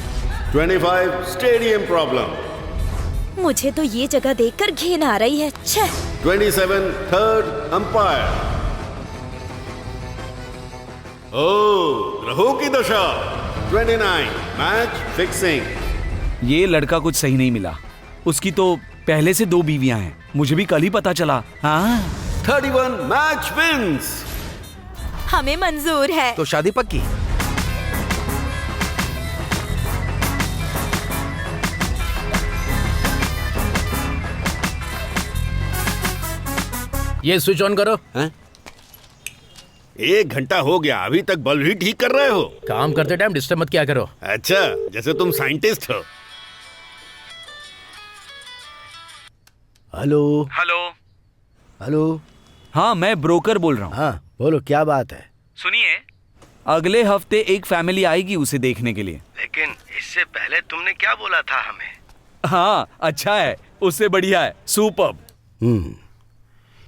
N: 25 स्टेडियम प्रॉब्लम।
G: मुझे तो ये जगह देखकर घिन आ रही है।
N: 27 थर्ड अंपायर। ओह ग्रहों की दशा। 29 मैच फिक्सिंग।
I: ये लड़का कुछ सही नहीं मिला। उसकी तो पहले से 2 बीवियां हैं, मुझे भी कल ही पता चला। हाँ
N: 31 मैच विंस।
G: हमें मंजूर है।
F: तो शादी पक्की।
C: ये स्विच ऑन करो।
N: 1 घंटा हो गया, अभी तक बल्ब ही ठीक कर रहे हो?
C: काम करते टाइम डिस्टर्ब मत किया करो।
N: अच्छा, जैसे तुम साइंटिस्ट हो।
F: Hello
I: hello
F: hello.
I: हाँ, मैं ब्रोकर बोल रहा हूँ।
F: हाँ बोलो, क्या बात है?
I: सुनिए, अगले हफ्ते एक फैमिली आएगी उसे देखने के लिए।
F: लेकिन इससे पहले तुमने क्या बोला था हमें?
I: हाँ अच्छा है, उससे बढ़िया है, सुपर्ब।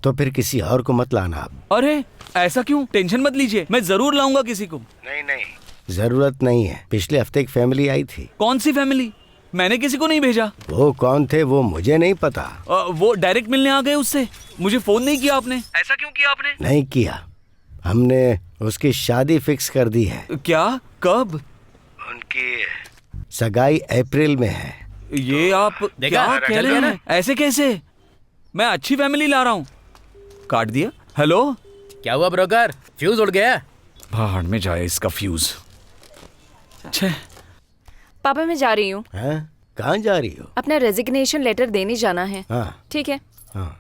F: तो फिर किसी और को मत लाना आप।
I: अरे ऐसा क्यों? टेंशन मत लीजिए, मैं जरूर लाऊंगा किसी को।
F: नहीं, जरूरत नहीं है। पिछले हफ्ते एक फैमिली आई थी।
I: कौन सी फैमिली? मैंने किसी को नहीं भेजा।
F: वो कौन थे वो मुझे नहीं पता।
I: वो डायरेक्ट मिलने आ गए उससे। मुझे फोन नहीं किया आपने। ऐसा क्यों किया आपने?
F: नहीं किया, हमने उसकी शादी फिक्स कर दी है।
I: क्या? कब?
F: उनकी सगाई अप्रैल में है।
I: ये आप क्या कह रहे हैं? ऐसे कैसे? मैं अच्छी फैमिली ला रहा हूँ। काट दिया। हेलो,
C: क्या हुआ ब्रोकर? फ्यूज उड़ गया?
I: भाड़ में जाए इसका फ्यूज।
E: पापा मैं जा रही हूँ।
F: कहाँ जा रही हो?
E: अपना रेजिग्नेशन लेटर देने जाना है।
F: हाँ
E: ठीक है।
F: हाँ।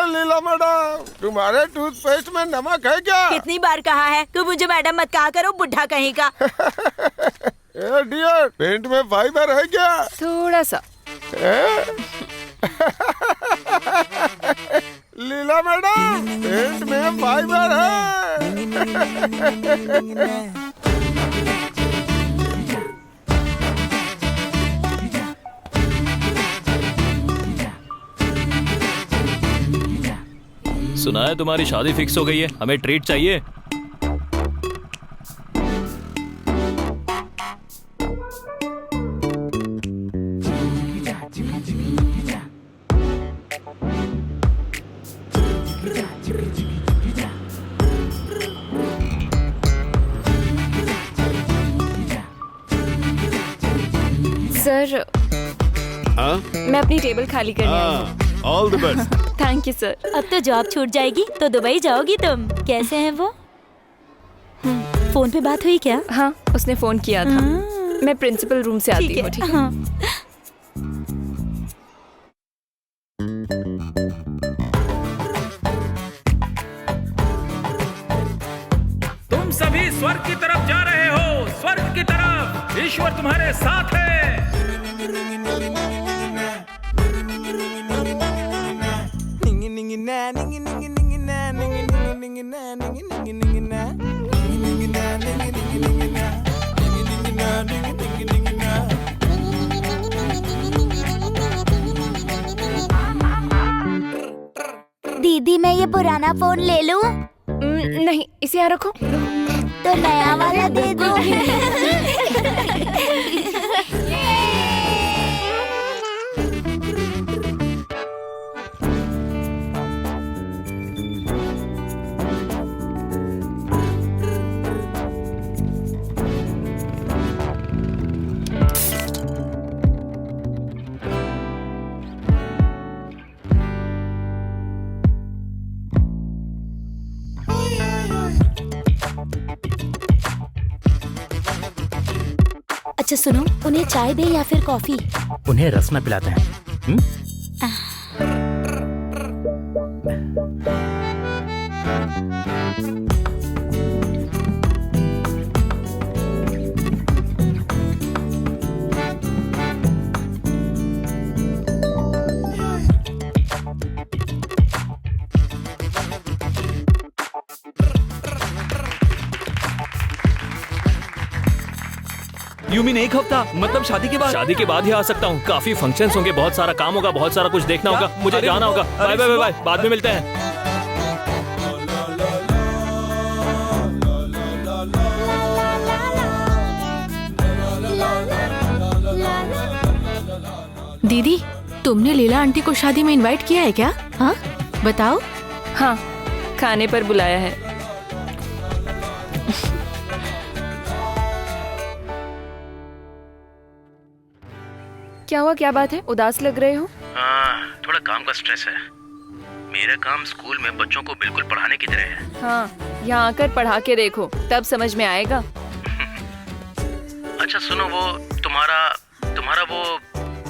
D: लीला मैडम, तुम्हारे टूथपेस्ट में नमक है क्या?
G: कितनी बार कहा है तू मुझे मैडम मत कहा करो, बुढ़ा कहीं का।
D: ए डियर, पेंट में फाइबर है क्या?
E: थोड़ा सा।
D: लीला मैडम, पेंट में फाइबर है।
L: सुना है तुम्हारी शादी फिक्स हो गई है, हमें ट्रीट चाहिए।
E: सर, मैं अपनी टेबल खाली करने आई हूँ।
N: All the best.
E: Thank you sir.
G: अब तो जॉब छूट जाएगी तो दुबई जाओगी तुम। कैसे हैं वो? फोन पे बात हुई क्या?
E: हाँ, उसने फोन किया था। मैं प्रिंसिपल रूम से आती हूँ, ठीक है?
G: हाँ।
B: तुम सभी स्वर्ग की तरफ जा रहे हो, स्वर्ग की तरफ। ईश्वर तुम्हारे साथ है।
A: दीदी मैं ये पुराना फोन ले लूं?
E: नहीं, इसे यहाँ रखो।
A: तो नया वाला दे दो। अच्छा सुनो, उन्हें चाय दे या फिर कॉफी?
C: उन्हें रसना पिलाते हैं।
L: यू मीन एक हफ्ता? मतलब शादी के बाद? शादी के बाद ही आ सकता हूँ। काफी फंक्शंस होंगे, बहुत सारा काम होगा, बहुत सारा कुछ देखना होगा, मुझे जाना होगा। बाय बाय बाय, बाद में मिलते हैं।
J: दीदी, तुमने लीला आंटी को शादी में इनवाइट किया है क्या? हाँ बताओ।
E: हाँ, खाने पर बुलाया है। क्या हुआ, क्या बात है? उदास लग रहे हो?
K: थोड़ा काम का स्ट्रेस है। मेरा काम स्कूल में बच्चों को बिल्कुल पढ़ाने की तरह है।
E: हाँ, यहाँ आकर पढ़ा के देखो, तब समझ में आएगा।
K: अच्छा सुनो, वो तुम्हारा वो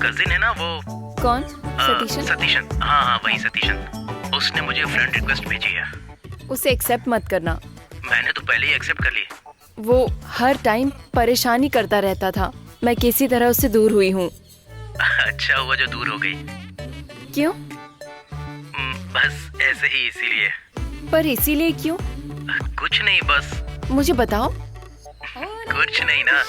K: कजिन है ना, वो
E: कौन? सतीशन?
K: सतीशन, हाँ वही सतीशन। उसने मुझे फ्रेंड रिक्वेस्ट भेजी है।
E: उसे एक्सेप्ट मत करना।
K: मैंने तो पहले ही एक्सेप्ट कर ली।
E: वो हर टाइम परेशानी करता रहता था। मैं किसी तरह उससे दूर हुई हूँ।
K: अच्छा हुआ जो दूर हो गई।
E: क्यों?
K: बस ऐसे ही, इसीलिए।
E: पर इसीलिए क्यों?
K: कुछ नहीं, बस।
E: मुझे बताओ।
K: कुछ नहीं ना।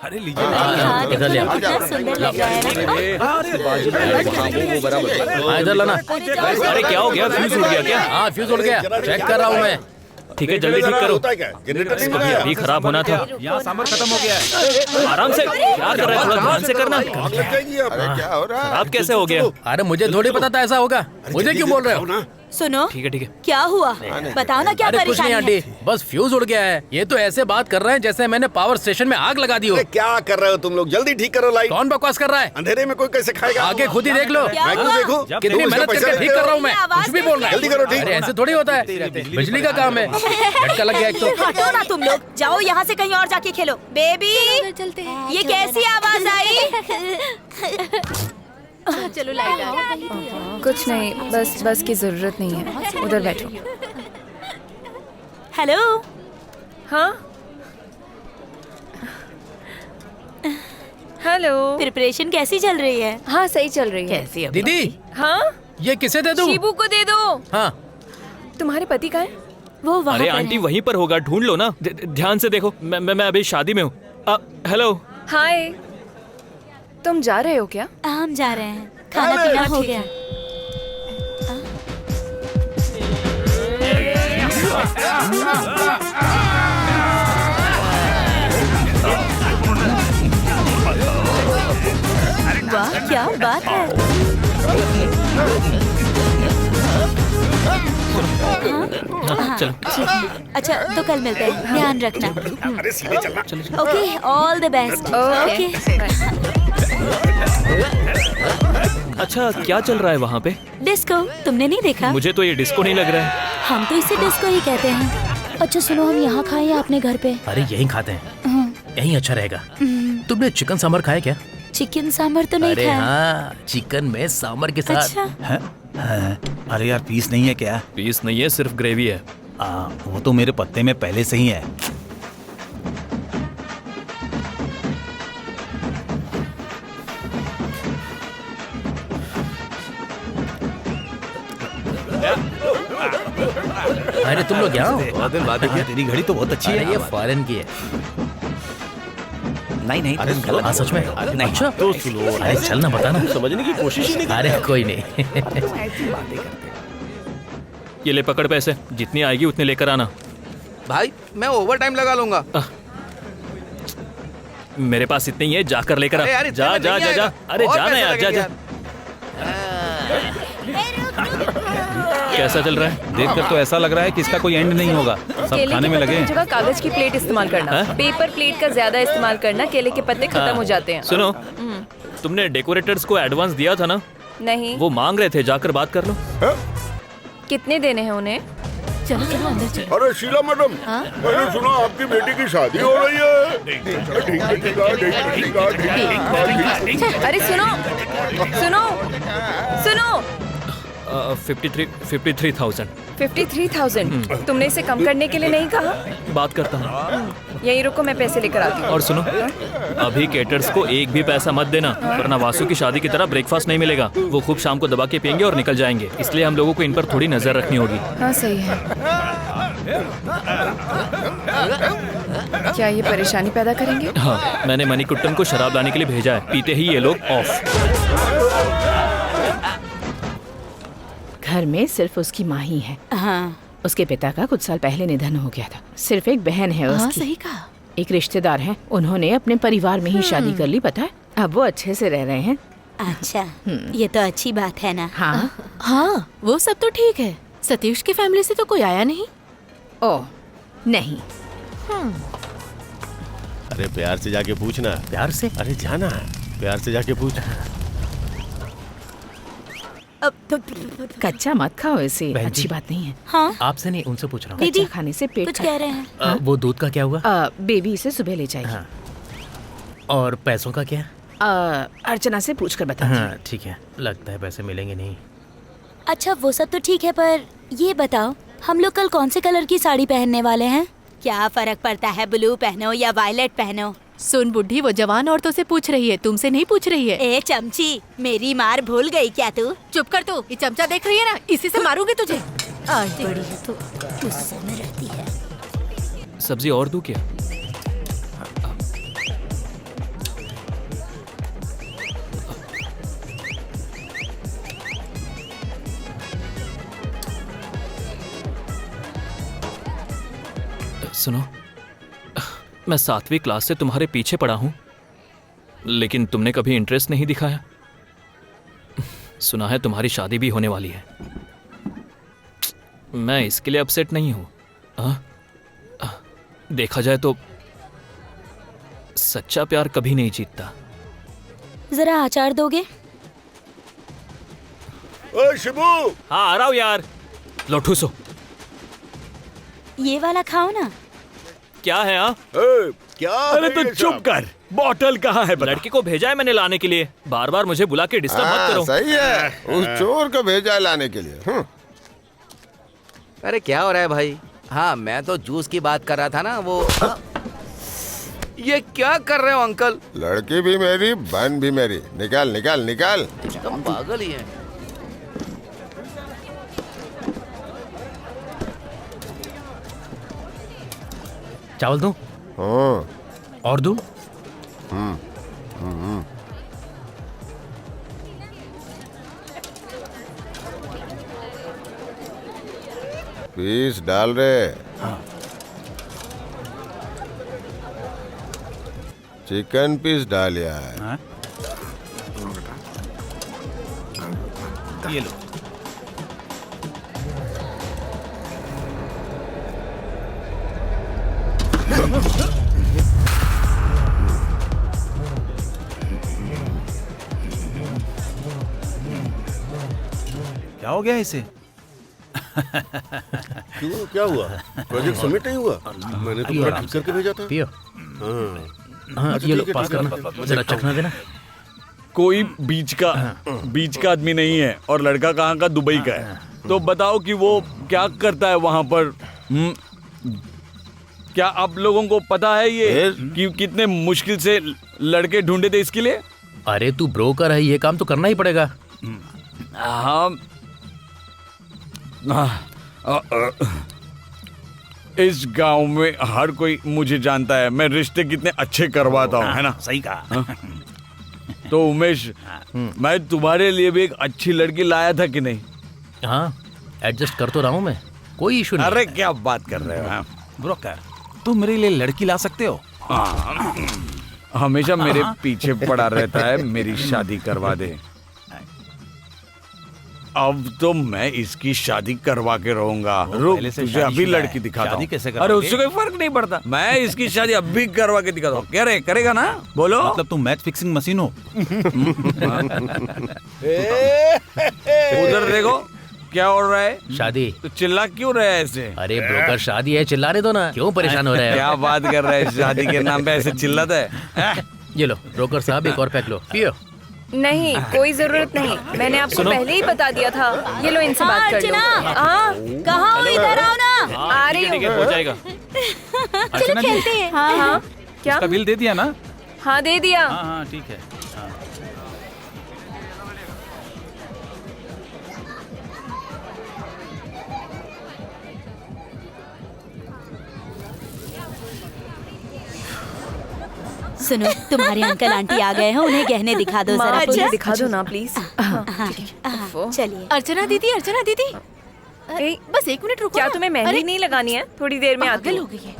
D: अरे लीजिए,
C: इधर ले।
G: कितना सुंदर लग रहा है ना।
C: इधर लाना।
L: अरे क्या हो गया? फ्यूज उड़ गया क्या?
C: हाँ, फ्यूज उड़ गया। चेक कर रहा हूँ मैं।
L: ठीक है, जल्दी ठीक करो। इसको भी अभी खराब होना था।
D: यहाँ सामान खत्म हो गया है।
L: आराम से। क्या कर रहा है? थोड़ा ध्यान से करना।
N: क्या हो रहा है?
L: खराब कैसे हो गया?
C: अरे मुझे थोड़ी पता था ऐसा होगा। मुझे क्यों बोल रहे हो?
A: सुनो,
L: ठीक है
A: क्या हुआ? बताओ ना क्या
C: अरे कुछ नहीं
A: परेशानी है?
C: आंटी, बस फ्यूज उड़ गया है। ये तो ऐसे बात कर रहे हैं जैसे मैंने पावर स्टेशन में आग लगा दी हो।
N: क्या कर रहे हो तुम लोग? जल्दी ठीक करो लाइट।
C: कौन बकवास कर रहा है?
N: अंधेरे में कोई कैसे खाएगा?
C: आगे खुद ही देख लो।
N: मैं क्यों देखूं?
C: कितनी मेहनत करके ठीक कर रहा हूँ मैं। कुछ भी बोल रहा है।
N: जल्दी करो ठीक।
C: अरे ऐसे थोड़ी होता है, बिजली का काम है। झटका लग गया एक तो।
A: हटो ना तुम लोग, जाओ यहाँ से कहीं और जाके खेलो। बेबी, ये कैसी आवाज आई?
E: चलो लाइट। कुछ नहीं, बस की जरूरत नहीं है। उधर बैठो।
A: हेलो।
E: हाँ हेलो।
A: प्रिपरेशन कैसी चल रही है?
E: हाँ सही चल रही है।
H: कैसी है
C: दीदी,
E: हाँ
C: ये किसे दे दूं?
E: शिबू को दे दो।
C: हाँ।
E: तुम्हारे पति का है?
A: वो वहाँ
L: अरे
A: पर
L: आंटी
A: है।
L: वहीं पर होगा, ढूंढ लो ना। ध्यान से देखो, मैं अभी शादी में हूँ। हेलो।
E: हाय, तुम जा रहे हो क्या?
A: हम जा रहे हैं, खाना पीना हो गया। वाह क्या बात है। हाँ,
L: चलो।
A: अच्छा तो कल मिलते हैं, ध्यान रखना।
N: अरे सीधे चलना।
A: Okay, all the best. Okay.
L: अच्छा क्या चल रहा है वहाँ पे?
A: डिस्को, तुमने नहीं देखा?
L: मुझे तो ये डिस्को नहीं लग रहा है।
A: हम तो इसे डिस्को ही कहते हैं। अच्छा सुनो, हम यहाँ खाएं या अपने घर पे?
C: अरे यहीं खाते हैं, यहीं अच्छा रहेगा। तुमने चिकन सांभर खाया क्या?
A: चिकन सांभर तो नहीं
C: अरे
A: खाया।
C: हाँ, चिकन में सांभर के साथ।
A: अच्छा।
O: अरे यार पीस नहीं है क्या?
L: पीस नहीं है, सिर्फ ग्रेवी है।
O: वो तो मेरे पत्ते में पहले से ही है।
C: अरे तुम लोग यहाँ हो?
O: बहुत दिन बाद देखी, तेरी घड़ी तो बहुत अच्छी
C: अरे
O: है।
C: ये फॉरेन की है।
O: नहीं
C: अरे हाँ सच में? अच्छा
O: तो सुनो,
C: अरे चल ना, बता ना।
D: समझने की कोशिश ही नहीं
C: अरे कोई नहीं।
L: ये ले पकड़ पैसे, जितनी आएगी उतने लेकर आना।
I: भाई मैं ओवर टाइम लगा लूंगा।
L: मेरे पास इतने ही है, जाकर लेकर
I: अरे
L: आ।
I: यार, इतने
L: जा
I: में
L: जा
I: नहीं
L: जा जा।
I: आएगा।
L: अरे
I: और
L: जाना
I: पैसे
L: यार, जा
I: लगेंगे
L: जा। कैसा चल रहा है?
O: देखकर तो ऐसा लग रहा है कि इसका कोई एंड नहीं होगा। सब
E: केले
O: खाने
E: के
O: में
E: पत्ते
O: लगे
E: की
O: हैं।
E: जगह कागज की प्लेट इस्तेमाल करना।
L: हाँ?
E: पेपर प्लेट का ज्यादा इस्तेमाल करना, केले के पत्ते खत्म हो जाते हैं।
L: सुनो, तुमने डेकोरेटर्स को एडवांस दिया था ना?
E: नहीं।
L: वो मांग रहे थे, जाकर बात कर लो।
E: कितने देने हैं उन्हें?
A: चलो चलो अंदर चलो।
N: अरे शीला मैडम, मैंने सुना आपकी बेटी की शादी हो रही है।
E: अरे सुनो सुनो सुनो।
L: 53,000।
E: 53,000। तुमने इसे कम करने के लिए नहीं कहा?
L: बात करता हूँ।
E: यहीं रुको, मैं पैसे लेकर आती हूँ।
L: और सुनो, अभी केटर्स को एक भी पैसा मत देना, वरना वासु की शादी की तरह ब्रेकफास्ट नहीं मिलेगा। वो खूब शाम को दबा के पियेंगे और निकल जाएंगे। इसलिए हम लोगों को इन पर थोड़ी नजर रखनी होगी।
E: हाँ सही है। क्या ये परेशानी पैदा करेंगे?
L: हाँ, मैंने मणिकुट्टन को शराब लाने के लिए भेजा है। पीते ही ये लोग ऑफ।
H: घर में सिर्फ उसकी माँ ही है।
A: हाँ।
H: उसके पिता का कुछ साल पहले निधन हो गया था। सिर्फ एक बहन है उसकी।
A: हाँ, सही कहा।
H: एक रिश्तेदार है, उन्होंने अपने परिवार में ही शादी कर ली, पता है। अब वो अच्छे से रह रहे हैं।
A: अच्छा, ये तो अच्छी बात है ना।
H: हाँ
J: हाँ, वो सब तो ठीक है। सतीश की फैमिली से तो कोई आया नहीं?
H: ओह नहीं।
D: अरे प्यार से जाके पूछना।
C: प्यार से?
D: अरे जाना, प्यार से जाके पूछ।
H: कच्चा मत खाओ, इसे
C: बहन
H: अच्छी
C: जी।
H: बात नहीं है।
A: हाँ?
C: आपसे नहीं, उनसे पूछ रहा हूँ।
H: कच्चा खाने से पेट
A: कुछ कह रहे हैं।
C: वो दूध का क्या हुआ?
H: बेबी इसे सुबह ले जाएगी।
C: हाँ। और पैसों का क्या?
H: अर्चना से पूछकर बता।
C: हाँ ठीक है, लगता है पैसे मिलेंगे नहीं।
A: अच्छा वो सब तो ठीक है, पर ये बताओ हम लोग कल कौन से कलर की साड़ी पहनने वाले हैं? क्या फर्क पड़ता है, ब्लू पहनो या वायलेट पहनो?
J: सुन बुढ़ी, वो जवान औरतों से पूछ रही है, तुमसे नहीं पूछ रही है।
A: ए चमची, मेरी मार भूल गई क्या तू?
J: चुप कर तू, ये चमचा देख रही है ना, इसी से मारूंगी तुझे।
A: आज बड़ी है तो गुस्से में रहती है।
L: सब्जी और दूं क्या? सुनो, मैं 7वीं क्लास से तुम्हारे पीछे पड़ा हूं, लेकिन तुमने कभी इंटरेस्ट नहीं दिखाया। सुना है तुम्हारी शादी भी होने वाली है। मैं इसके लिए अपसेट नहीं हूँ। देखा जाए तो सच्चा प्यार कभी नहीं जीतता।
G: जरा अचार दोगे?
N: ओए शिबू।
L: हाँ आ रहा हूँ यार। लो ठूसो।
G: ये वाला खाओ ना।
L: क्या है?
N: क्या?
L: अरे तो चुप कर। बॉटल कहाँ है? लड़की को भेजा है मैंने लाने के लिए। बार बार मुझे बुला के डिस्टर्ब मत करो।
P: सही है, उस चोर को भेजा है लाने के लिए।
Q: अरे क्या हो रहा है भाई? हाँ मैं तो जूस की बात कर रहा था ना। वो ये क्या कर रहे हो अंकल?
P: लड़की भी मेरी, बहन भी मेरी। निकाल निकाल निकाल।
Q: एकदम पागल ही है।
C: चावल दूं? और दूं?
P: पीस डाल रहे। चिकन पीस डालिया है।
O: ये लो। क्या हो गया इसे?
N: क्यों, क्या हुआ? प्रोजेक्ट सबमिट नहीं हुआ? मैंने तो पूरा ठीक करके भेजा था।
C: पियो। हाँ ये लो, पास करना। जरा चखना देना।
R: कोई बीच का आदमी नहीं है और लड़का कहाँ का? दुबई का है। तो बताओ कि वो क्या करता है वहाँ पर? क्या आप लोगों को पता है ये कि कितने मुश्किल से लड़के ढूंढे थे इसके लिए?
C: अरे तू ब्रोकर है, ये काम तो करना ही पड़ेगा।
R: हाँ इस गांव में हर कोई मुझे जानता है। मैं रिश्ते कितने अच्छे करवाता हूँ, है ना?
O: सही कहा।
R: तो उमेश, मैं तुम्हारे लिए भी एक अच्छी लड़की लाया था कि नहीं?
C: हाँ एडजस्ट कर तो रहा हूँ मैं, कोई इशू नहीं।
R: अरे क्या बात कर रहे हो?
O: ब्रोकर, तुम मेरे लिए लड़की ला सकते हो?
R: हमेशा मेरे पीछे पड़ा रहता है, मेरी शादी करवा दे। अब तो मैं इसकी शादी करवा के रहूंगा। रुक, तुझे अभी लड़की दिखाता हूँ। अरे उससे कोई फर्क नहीं पड़ता, मैं इसकी शादी अभी करवा के दिखाता हूँ। क्या रे, करेगा ना? बोलो।
O: मतलब तुम मैच फिक्सिंग मशीन हो?
R: उधर देखो क्या हो रहा है?
C: शादी।
R: तो चिल्ला क्यों रहे हैं ऐसे?
C: अरे ब्रोकर शादी है, चिल्लाने दो ना। क्यों परेशान हो रहे हैं?
R: क्या बात कर रहे हैं? शादी के नाम पे ऐसे चिल्लाता है?
C: ये लो ब्रोकर साहब, एक और पैक लो, पियो।
E: नहीं कोई जरूरत नहीं, मैंने आपको पहले ही बता दिया था। ये लो इनसे बात कर लो। हाँ
G: कहाँ हो? इधर आओ ना।
E: आ रही हूँ।
L: हो जाएगा।
G: चलो खेलते हैं।
E: हाँ हाँ क्या?
O: उसका बिल दे दिया ना?
E: हाँ दे दिया।
O: हाँ ठीक है।
G: सुनो, तुम्हारे अंकल आंटी आ गए हैं, उन्हें गहने दिखा दो जरा।
E: मुझे दिखा दो ना प्लीज।
G: चलिए।
J: अर्चना दीदी, अर्चना दीदी, बस एक मिनट रुको।
E: क्या तुम्हें मेहंदी नहीं लगानी है? थोड़ी देर में आती
J: हो गई है।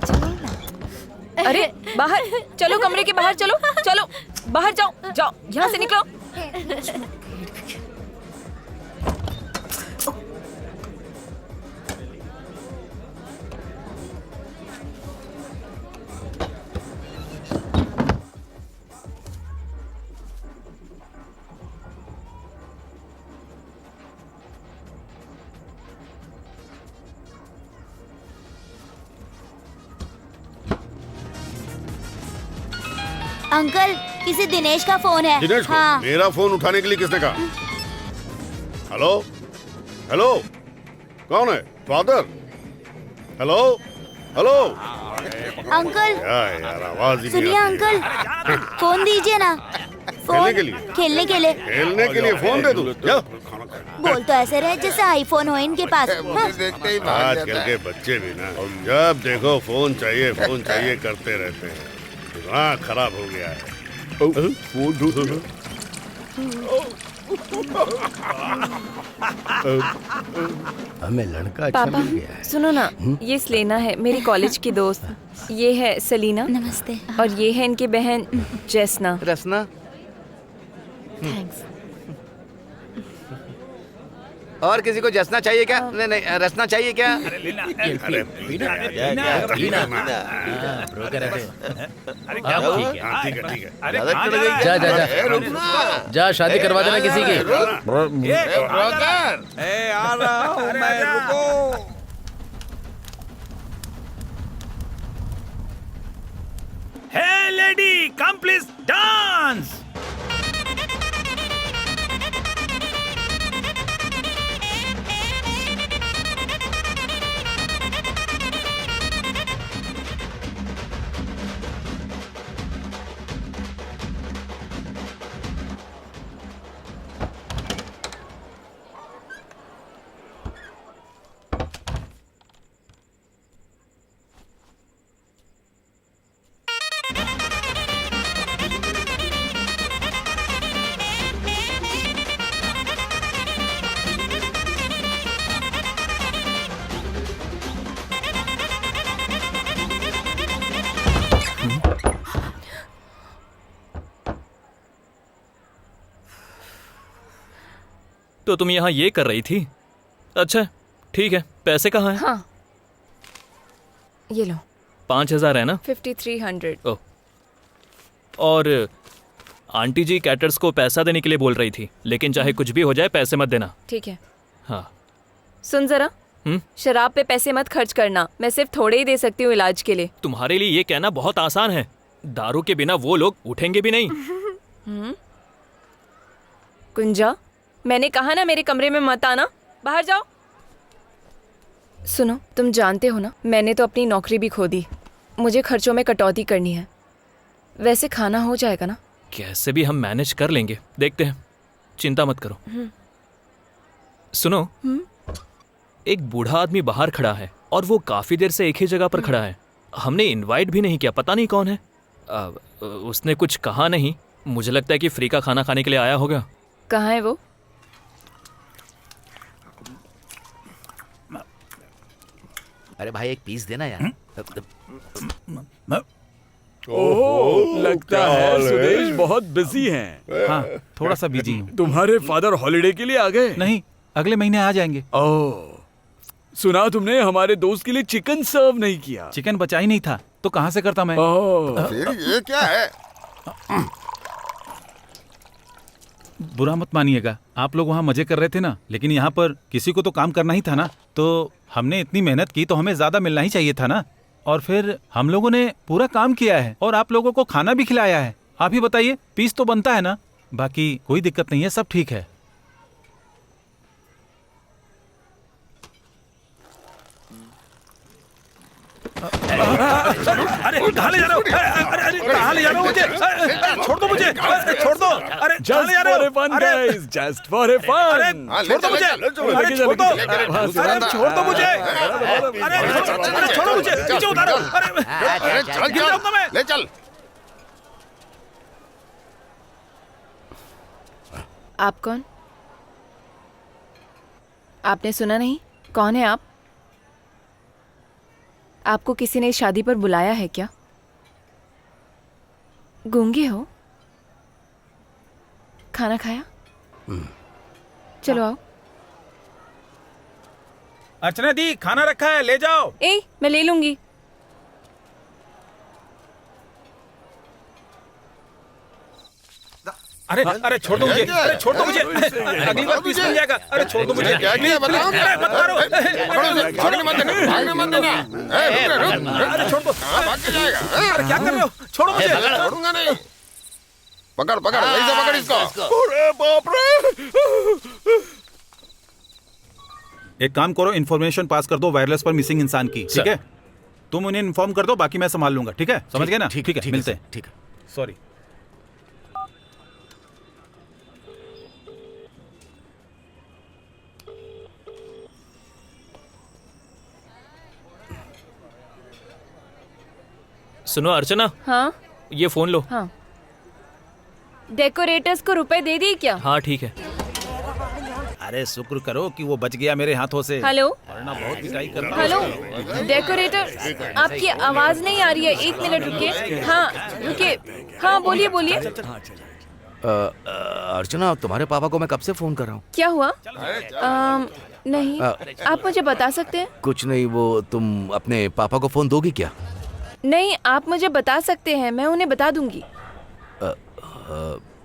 E: अरे बाहर चलो, कमरे के बाहर चलो। चलो बाहर जाओ, जाओ यहाँ से निकलो।
G: अंकल, किसी दिनेश का फोन है।
N: दिनेश को?
G: हाँ।
N: मेरा फोन उठाने के लिए किसने कहा? हेलो हेलो, कौन है? फादर? Hello hello.
G: अंकल
N: यार आवाज ही
G: सुनिए अंकल, फोन दीजिए ना।
N: खेलने के लिए?
G: खेलने के लिए।
N: खेलने के लिए फोन दे दूं? जा।
G: बोल तो ऐसे रहे जैसे आईफोन हो इनके पास।
N: आजकल के बच्चे भी ना जब देखो फोन चाहिए करते रहते हैं। दिमाग खराब हो गया है। फोन ढूंढो।
F: हमें लड़का अच्छा
E: पापा
F: मिल गया है।
E: सुनो ना, ये सेलेना है मेरी कॉलेज की दोस्त। ये है सलीना।
G: नमस्ते।
E: और ये है इनकी बहन जैसना।
Q: रसना।
J: थैंक्स।
Q: और किसी को जसना चाहिए क्या? नहीं नहीं, रसना चाहिए क्या?
C: जा जा जा जा, शादी करवा देना किसी की।
R: आ रहा हूँ मैं, रुको।
B: Hey lady, come please dance.
L: तो तुम यहाँ ये कर रही थी? अच्छा ठीक है, पैसे कहाँ हैं?
E: हाँ ये लो।
L: 5,000 है ना?
E: 5300।
L: ओह, और आंटी जी कैटर्स को पैसा देने के लिए बोल रही थी, लेकिन चाहे कुछ भी हो जाए पैसे मत देना।
E: ठीक है।
L: हाँ
E: सुन जरा, शराब पे पैसे मत खर्च करना, मैं सिर्फ थोड़े ही दे सकती हूँ इलाज के लिए।
L: तुम्हारे लिए ये कहना बहुत आसान है, दारू के बिना वो लोग उठेंगे भी नहीं।
E: कुंजा, मैंने कहा ना मेरे कमरे में मत आना, बाहर जाओ। सुनो, तुम जानते हो ना मैंने तो अपनी नौकरी भी खो दी, मुझे खर्चों में कटौती करनी है। वैसे खाना हो जाएगा ना?
L: कैसे भी हम मैनेज कर लेंगे, देखते हैं, चिंता मत करो। सुनो, एक बूढ़ा आदमी बाहर खड़ा है और वो काफी देर से एक ही जगह पर खड़ा है। हमने इनवाइट भी नहीं किया, पता नहीं कौन है। उसने कुछ कहा नहीं, मुझे लगता है कि फ्री का खाना खाने के लिए आया होगा।
E: कहाँ है वो?
Q: अरे भाई एक पीस देना यार।
R: ओह, लगता है सुदेश बहुत बिजी हैं।
O: हाँ, थोड़ा सा बिजी हूँ।
R: तुम्हारे फादर हॉलिडे के लिए आ गए?
O: नहीं, अगले महीने आ जाएंगे।
R: ओह, सुना तुमने हमारे दोस्त के लिए चिकन सर्व नहीं किया?
O: चिकन बचा ही नहीं था, तो कहाँ से करता मैं?
P: फिर ये क्या है?
O: बुरा मत मानिएगा, आप लोग वहाँ मजे कर रहे थे ना, लेकिन यहाँ पर किसी को तो काम करना ही था ना, तो हमने इतनी मेहनत की तो हमें ज्यादा मिलना ही चाहिए था ना। और फिर हम लोगों ने पूरा काम किया है और आप लोगों को खाना भी खिलाया है। आप ही बताइए, पीस तो बनता है ना? बाकी कोई दिक्कत नहीं है, सब ठीक है।
B: अरे कहाँ ले जा रहे हो? अरे कहाँ ले जा रहे हो मुझे? छोड़ दो मुझे, छोड़ दो। अरे कहाँ ले जा रहे हो?
R: Just for a fun.
B: छोड़ दो मुझे, अरे छोड़ दो, अरे छोड़ दो मुझे, अरे छोड़ो मुझे, नीचे उतारो। अरे गिर जाऊंगा मैं।
P: ले चल।
E: आप कौन? आपने सुना नहीं? कौन है आप? आपको किसी ने शादी पर बुलाया है क्या? गूंगे हो? खाना खाया? चलो आओ।
B: अर्चना दी, खाना रखा है, ले जाओ।
E: मैं ले लूंगी।
B: अरे अरे छोड़ दो मुझे, अरे छोड़ दो मुझे, अगली बार पीस मिल जाएगा। अरे छोड़ दो मुझे,
P: क्या किया बताओ?
B: अरे मत मारो,
P: भागने मत देना, भागने मत देना।
B: अरे छोड़ दो,
P: भाग के जाएगा।
B: अरे क्या कर रहे हो? छोड़ो मुझे।
P: छोड़ूंगा नहीं। पकड़ पकड़, वैसे पकड़ इसको। अरे बाप रे।
O: एक काम करो, इन्फॉर्मेशन पास कर दो वायरलेस पर मिसिंग इंसान की, ठीक है? तुम उन्हें इन्फॉर्म कर दो, बाकी मैं संभाल लूंगा, ठीक है? समझ गए ना? ठीक है, मिलते हैं।
Q: ठीक है,
O: सॉरी।
L: सुनो अर्चना।
E: हाँ
L: ये फोन लो।
E: हाँ। डेकोरेटर्स को रुपए दे दी क्या?
L: हाँ ठीक है।
O: अरे शुक्र करो कि वो बच गया मेरे हाथों से।
E: हेलो,
O: वरना बहुत पिटाई करता।
E: हेलो डेकोरेटर, आपकी आवाज नहीं आ रही है, 1 मिनट रुकिए। हाँ रुकिए, हाँ बोलिए बोलिए।
Q: अर्चना, तुम्हारे पापा को मैं कब से फोन कर रहा हूँ।
E: क्या हुआ? नहीं, आप मुझे बता सकते हैं?
Q: कुछ नहीं, वो तुम अपने पापा को फोन दोगी क्या?
E: नहीं, आप मुझे बता सकते हैं, मैं उन्हें बता दूंगी।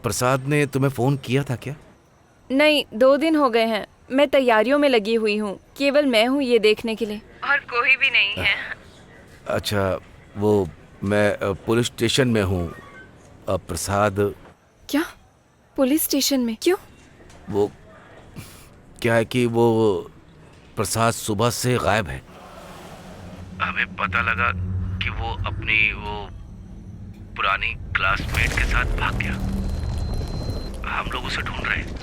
Q: प्रसाद ने तुम्हें फोन किया था क्या?
E: नहीं, 2 दिन हो गए हैं, मैं तैयारियों में लगी हुई हूँ। केवल मैं हूँ ये देखने के लिए, और कोई भी नहीं है।
Q: अच्छा, वो मैं पुलिस स्टेशन में हूँ। प्रसाद।
E: क्या? पुलिस स्टेशन में? क्यों?
Q: वो क्या है कि वो प्रसाद सुबह से गायब है। हमें पता लगा कि वो अपनी वो पुरानी क्लासमेट के साथ भाग गया। हम लोग उसे ढूंढ रहे हैं।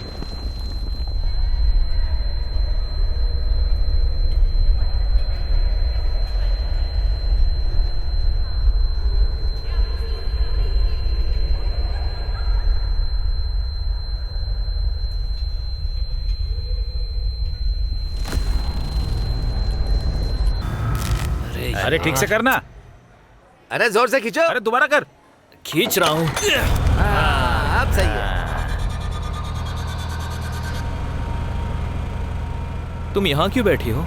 O: अरे ठीक से करना।
Q: अरे जोर से खींचो।
O: अरे दोबारा कर।
C: खींच रहा हूँ।
Q: अब सही है।
L: तुम यहाँ क्यों बैठी हो?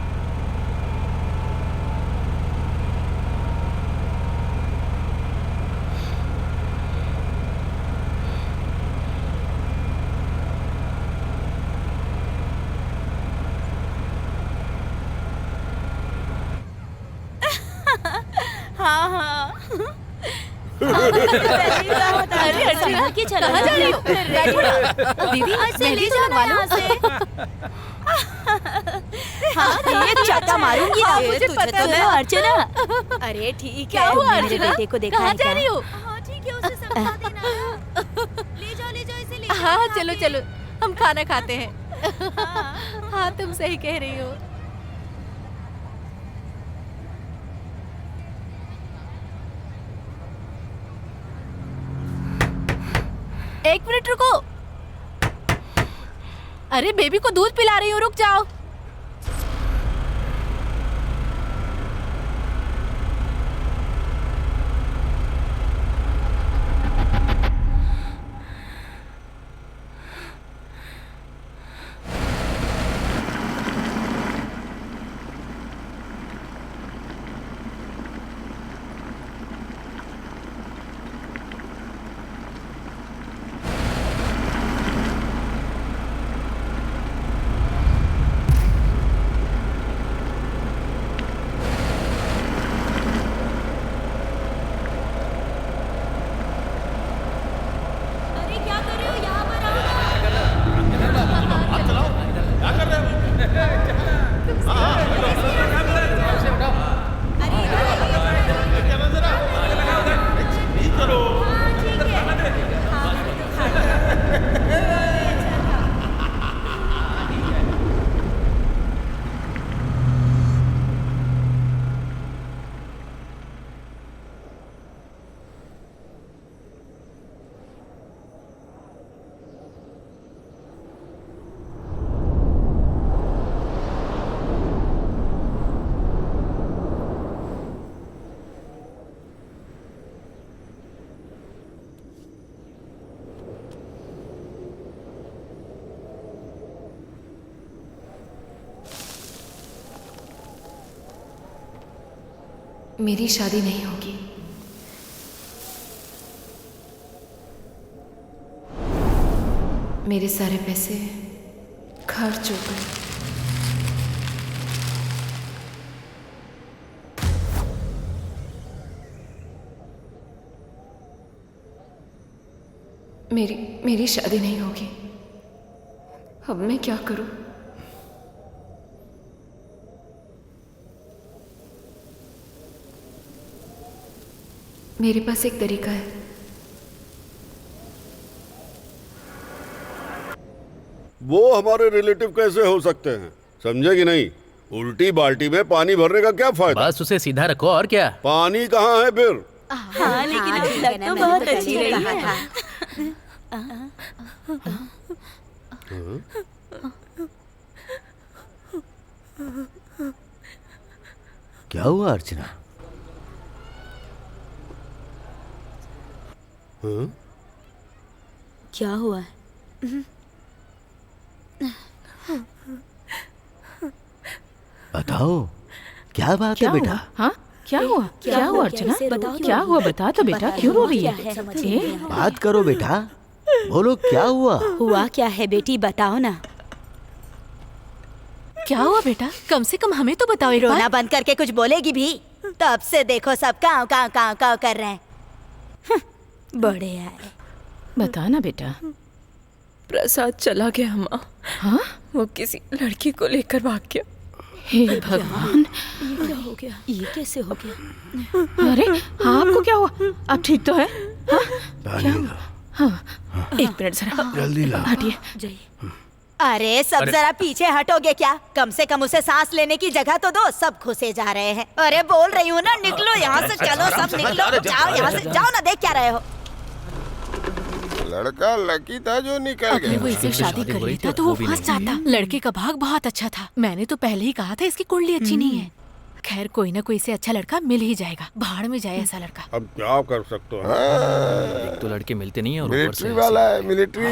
A: हाँ हाँ।
J: अरे अर्चना,
A: के चलो
J: कहाँ जा रही हो?
A: दीदी मेहंदी से लगवा लो। हाँ, ये चाटा मारूंगी ना।
J: मुझे पता है
A: अर्चना। अरे ठीक है,
J: क्या हुआ
A: मेरे
J: अर्चना?
A: बेटे को देखा
J: कहाँ
A: है
J: जा
A: क्या?
J: रही हो?
A: हाँ ठीक है, उसे समझा देना। ले जाओ इसे ले जाओ।
J: हाँ चलो चलो, हम खाना खाते हैं। हाँ तुम सही कह रही हो। एक मिनट रुको। अरे बेबी को दूध पिला रही हूँ, रुक जाओ।
E: मेरी शादी नहीं होगी। मेरे सारे पैसे खर्च हो गए। मेरी शादी नहीं होगी। अब मैं क्या करूं? मेरे पास एक तरीका है।
N: वो हमारे रिलेटिव कैसे हो सकते हैं, समझे कि नहीं? उल्टी बाल्टी में पानी भरने का क्या फायदा?
C: बस उसे सीधा रखो और क्या।
N: पानी कहाँ है फिर?
A: हाँ लेकिन लग तो बहुत अच्छी रही है।
F: क्या हुआ अर्चना?
A: क्या हुआ है?
F: बताओ क्या बात है बेटा?
H: हाँ क्या हुआ? क्या हुआ अर्चना? बताओ क्या हुआ, बता तो बेटा, क्यों रो रही है?
F: बात करो बेटा, बोलो क्या हुआ?
A: हुआ क्या है बेटी, बताओ ना।
J: क्या हुआ बेटा? कम से कम हमें तो बताओ एक बार।
A: रोना बंद करके कुछ बोलेगी भी? तब से देखो सब काव काव काव काव कर रहे हैं। बड़े आए।
H: बता ना बेटा।
E: प्रसाद चला गया माँ।
H: हाँ?
E: वो किसी लड़की को लेकर भाग गया।
H: हे भगवान,
A: ये क्या हो गया? ये कैसे हो गया?
H: अरे हाँ, आपको क्या हुआ? आप ठीक तो है? हाँ? क्या हुआ? हाँ, एक मिनट जरा
F: जल्दी ला।
H: हटिए।
A: अरे सब जरा पीछे हटोगे क्या? कम से कम उसे सांस लेने की जगह तो दो। सब घुसे जा रहे हैं। अरे बोल रही हूँ ना, निकलो यहाँ से, चलो सब निकलो, जाओ यहाँ से, जाओ ना, देख क्या रहे हो?
P: लड़का लकी था जो निकल
J: अगर वो इसे शादी कर लेता तो वो फंस जाता। लड़के का भाग बहुत अच्छा था। मैंने तो पहले ही कहा था इसकी कुंडली अच्छी नहीं है। खैर कोई ना कोई से अच्छा लड़का मिल ही जाएगा। भाड़ में जाए ऐसा लड़का।
P: अब क्या कर सकते हो?
L: एक तो लड़के मिलते नहीं है और ऊपर
P: मिलिट्री
L: से
P: वाला है, मिलिट्री।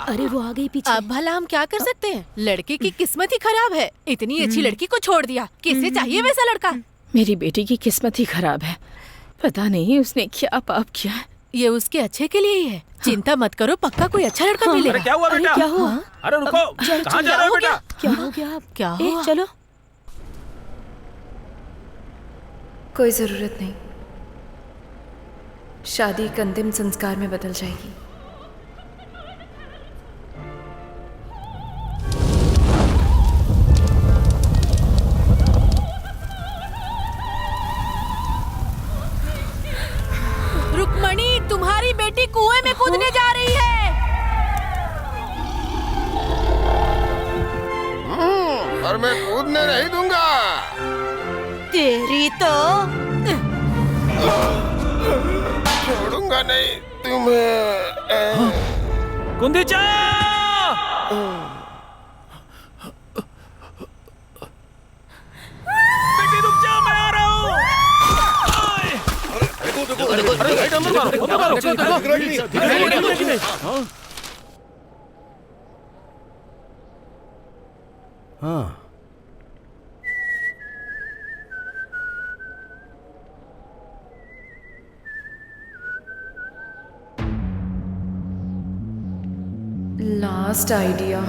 A: अरे वो आ गई पीछे।
J: अब भला हम क्या कर सकते हैं? लड़के की किस्मत ही खराब है। इतनी अच्छी लड़की को छोड़ दिया। किसे चाहिए वैसा लड़का?
H: मेरी बेटी की किस्मत ही खराब है। पता नहीं उसने क्या पाप किया है।
J: ये उसके अच्छे के लिए ही है। चिंता मत करो, पक्का कोई अच्छा लड़का मिलेगा।
O: अरे क्या हुआ बेटा?
A: क्या हुआ?
O: अरे रुको, कहाँ जा रहे हो बेटा?
A: क्या हो गया?
J: क्या हुआ?
A: चलो।
E: कोई जरूरत नहीं, शादी एक अंतिम संस्कार में बदल जाएगी।
J: रुक्मणी, तुम्हारी बेटी कुएं में कूदने जा रही है।
P: और मैं कूदने नहीं दूंगा।
A: तेरी तो
P: छोड़ूंगा नहीं तुम्हें।
O: कुंदीचा! बेटी रुक जा, मैं आ रहा हूँ।
F: हाँ
E: लास्ट आइडिया।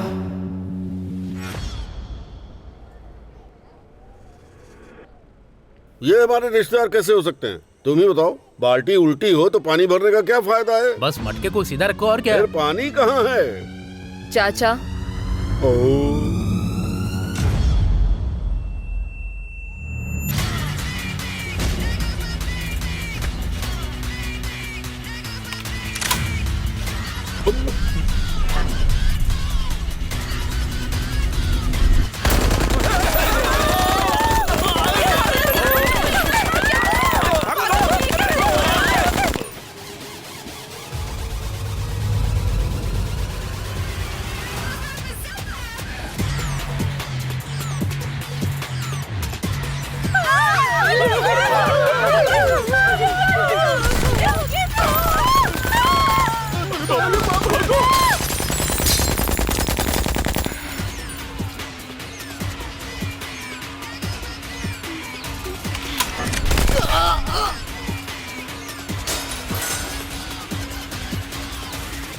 N: ये हमारे रिश्तेदार कैसे हो सकते हैं? तुम ही बताओ। बाल्टी उल्टी हो तो पानी भरने का क्या फायदा है?
C: बस मटके को सीधा रखो और क्या।
N: फिर पानी कहाँ है?
E: चाचा,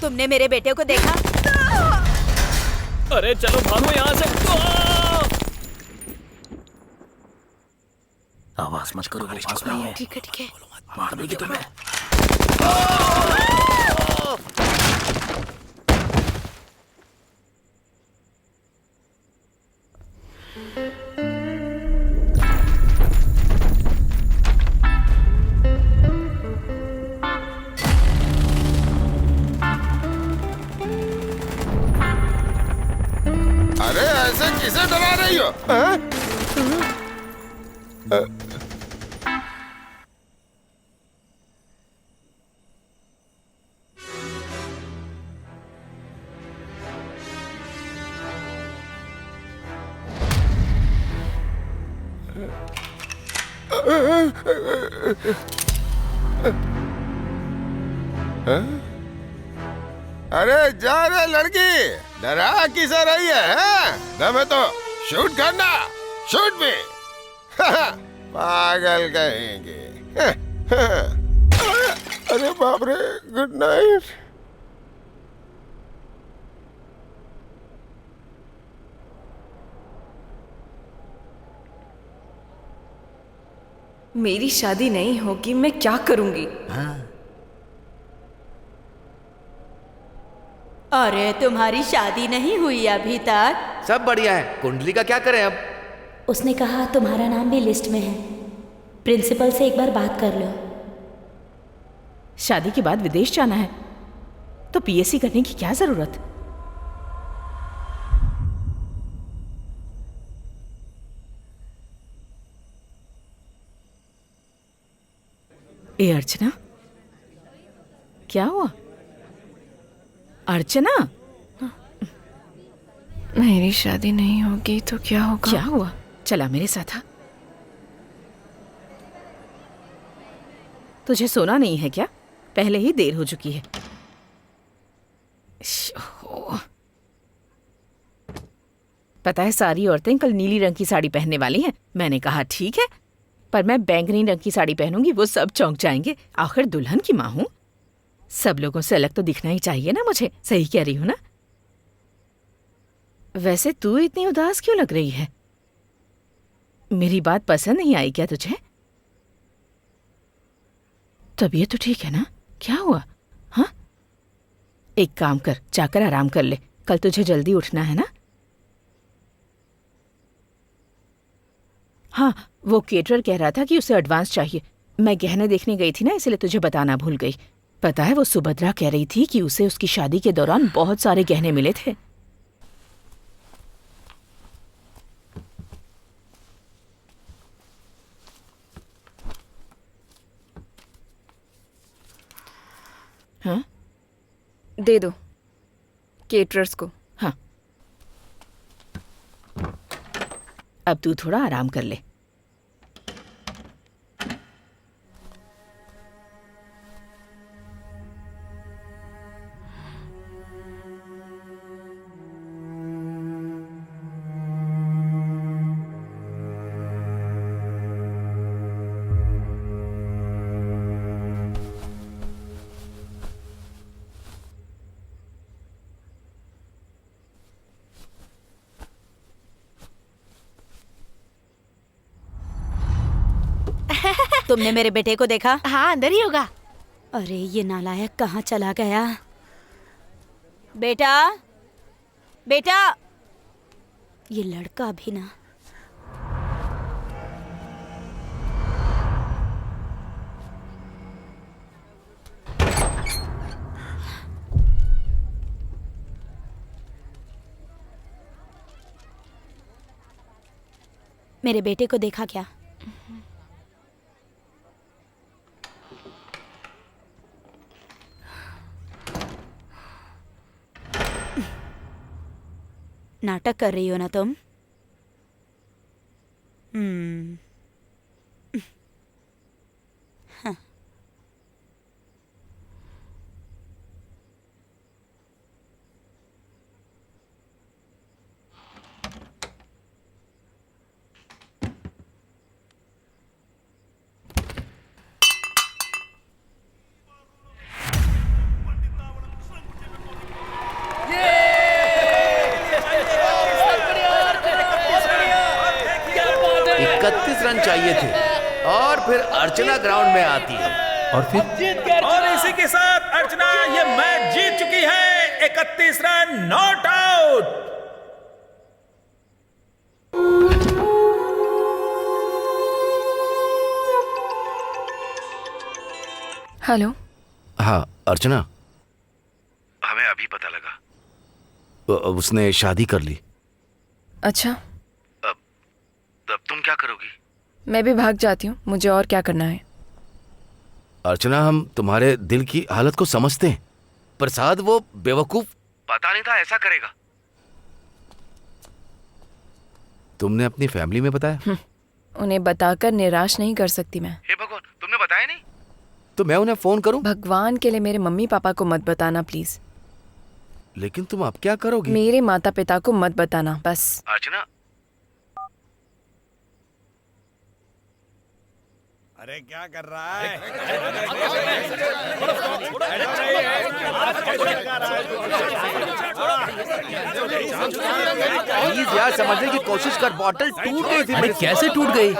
A: तुमने मेरे बेटे को देखा?
L: अरे चलो भागो यहाँ से।
C: आवाज मत करो, वो पास में ही है।
J: ठीक है ठीक है।
C: मार देगी तुम्हें।
P: अरे ऐसे किसे डरा रही हो? अरे जा रे लड़की, डरा किस रही है? दम है तो शूट करना, शूट भी। पागल कहेंगे। अरे बाप रे, गुड नाइट।
E: मेरी शादी नहीं होगी, मैं क्या करूंगी?
A: अरे तुम्हारी शादी नहीं हुई अभी तक?
Q: सब बढ़िया है, कुंडली का क्या करें अब?
G: उसने कहा तुम्हारा नाम भी लिस्ट में है, प्रिंसिपल से एक बार बात कर लो।
H: शादी के बाद विदेश जाना है तो पीएससी करने की क्या जरूरत? ए अर्चना, क्या हुआ? अर्चना,
E: मेरी शादी नहीं होगी तो क्या होगा?
H: क्या हुआ? चला मेरे साथ आ। तुझे सोना नहीं है क्या? पहले ही देर हो चुकी है। पता है सारी औरतें कल नीली रंग की साड़ी पहनने वाली हैं। मैंने कहा ठीक है, पर मैं बैंगनी रंग की साड़ी पहनूंगी, वो सब चौंक जाएंगे। आखिर दुल्हन की माँ हूं, सब लोगों से अलग तो दिखना ही चाहिए ना मुझे। सही कह रही हूं ना? वैसे तू इतनी उदास क्यों लग रही है? मेरी बात पसंद नहीं आई क्या तुझे? तबीयत तो ठीक है ना? क्या हुआ? हाँ, एक काम कर, जाकर आराम कर ले, कल तुझे जल्दी उठना है ना। हाँ, वो केटरर कह रहा था कि उसे एडवांस चाहिए। मैं गहने देखने गई थी ना, इसलिए तुझे बताना भूल गई। पता है वो सुभद्रा कह रही थी कि उसे उसकी शादी के दौरान बहुत सारे गहने मिले थे। हाँ,
E: दे दो केटरर्स को।
H: हाँ, अब तू थोड़ा आराम कर ले।
A: तुमने मेरे बेटे को देखा?
J: हाँ, अंदर ही होगा।
A: अरे ये नालायक कहाँ चला गया? बेटा, बेटा, ये लड़का भी ना। मेरे बेटे को देखा क्या? नाटक कर रही हो ना तुम? हाँ।
Q: रन चाहिए थे और फिर अर्चना ग्राउंड में आती है
O: और फिर
B: और इसी के साथ अर्चना ये मैच जीत चुकी है। 31 रन, नॉट आउट।
E: हेलो।
Q: हाँ अर्चना, हमें अभी पता लगा उसने शादी कर ली।
E: अच्छा,
Q: अब तुम क्या करोगी?
E: मैं भी भाग जाती हूँ, मुझे और क्या करना है?
Q: अर्चना, हम तुम्हारे दिल की हालत को समझते हैं। प्रसाद वो बेवकूफ पता नहीं था ऐसा करेगा। तुमने अपनी फैमिली में बताया?
E: उन्हें बताकर निराश नहीं कर सकती मैं।
Q: हे भगवान, तुमने बताया नहीं? तो मैं उन्हें फोन करूं?
E: भगवान के लिए मेरे मम्मी पापा को मत बताना प्लीज।
Q: लेकिन तुम अब क्या करोगी?
E: मेरे माता पिता को मत बताना बस।
Q: अर्चना,
R: अरे क्या कर रहा है?
Q: प्लीज यार, समझने की कोशिश कर। बॉटल टूट गई थी।
C: अरे कैसे टूट गई?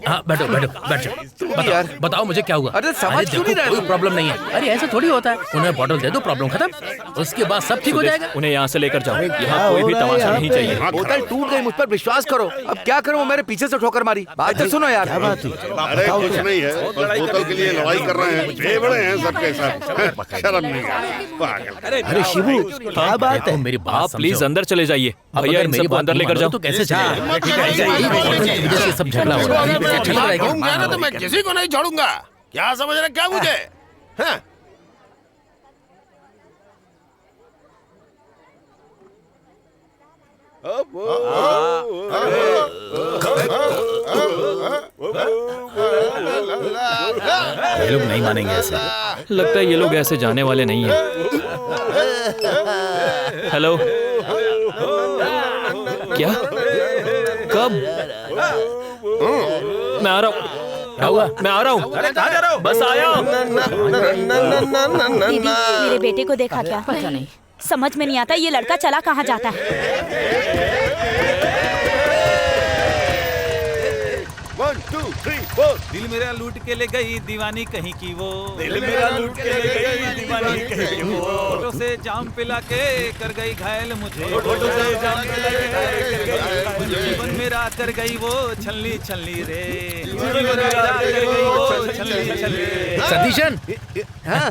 C: हाँ बैठो बैठो बैठ जाओ।
Q: यार
C: बताओ मुझे क्या हुआ?
Q: अरे समझ क्यों नहीं रहे?
C: कोई प्रॉब्लम नहीं है। अरे ऐसे थोड़ी होता है। उन्हें बॉटल दे दो, प्रॉब्लम खत्म, उसके बाद सब ठीक हो जाएगा।
L: उन्हें यहाँ से लेकर जाओ, यहाँ कोई भी तमाशा नहीं चाहिए।
Q: बोतल टूट गई, मुझ पर विश्वास करो। अब क्या करूँ? मेरे पीछे से ठोकर मारी। बात तो सुनो यार।
N: क्या बात है? अरे कुछ नहीं है, बस बोतल के लिए लड़ाई कर रहे हैं। ये बड़े हैं सबके साथ, शर्म नहीं है।
F: अरे शिबू, क्या बात है?
C: मेरी बात
L: आप प्लीज अंदर चले जाइए। भैया इन सबको अंदर लेकर जाओ।
C: तो कैसे चलेगा? सब झगड़ा हो रहा है।
P: तो मैं किसी को नहीं छोड़ूंगा। क्या समझ रहे क्या मुझे? हाँ?
C: ये लोग नहीं मानेंगे ऐसे।
L: लगता है ये लोग ऐसे जाने वाले नहीं हैं। हेलो, क्या? कब? मैं आ रहा हूँ। मैं आ रहा हूँ। बस आया।
G: दीदी, मेरे बेटे को देखा क्या?
H: पता नहीं,
G: समझ में नहीं आता ये लड़का चला कहाँ जाता है।
N: 1 2 3 4।
O: दिल मेरा लूट के ले गई दीवानी कहीं की वो।
R: दिल मेरा लूट के ले गई दीवानी कहीं की वो।
O: फोटो से जाम पिला के कर गई घायल मुझे।
R: फोटो से जाम पिला के कर गई घायल।
O: जीवन मेरा कर गई वो छल्ली छल्ली रे। जीवन मेरा कर गई वो छल्ली छल्ली।
C: सतीशन, हाँ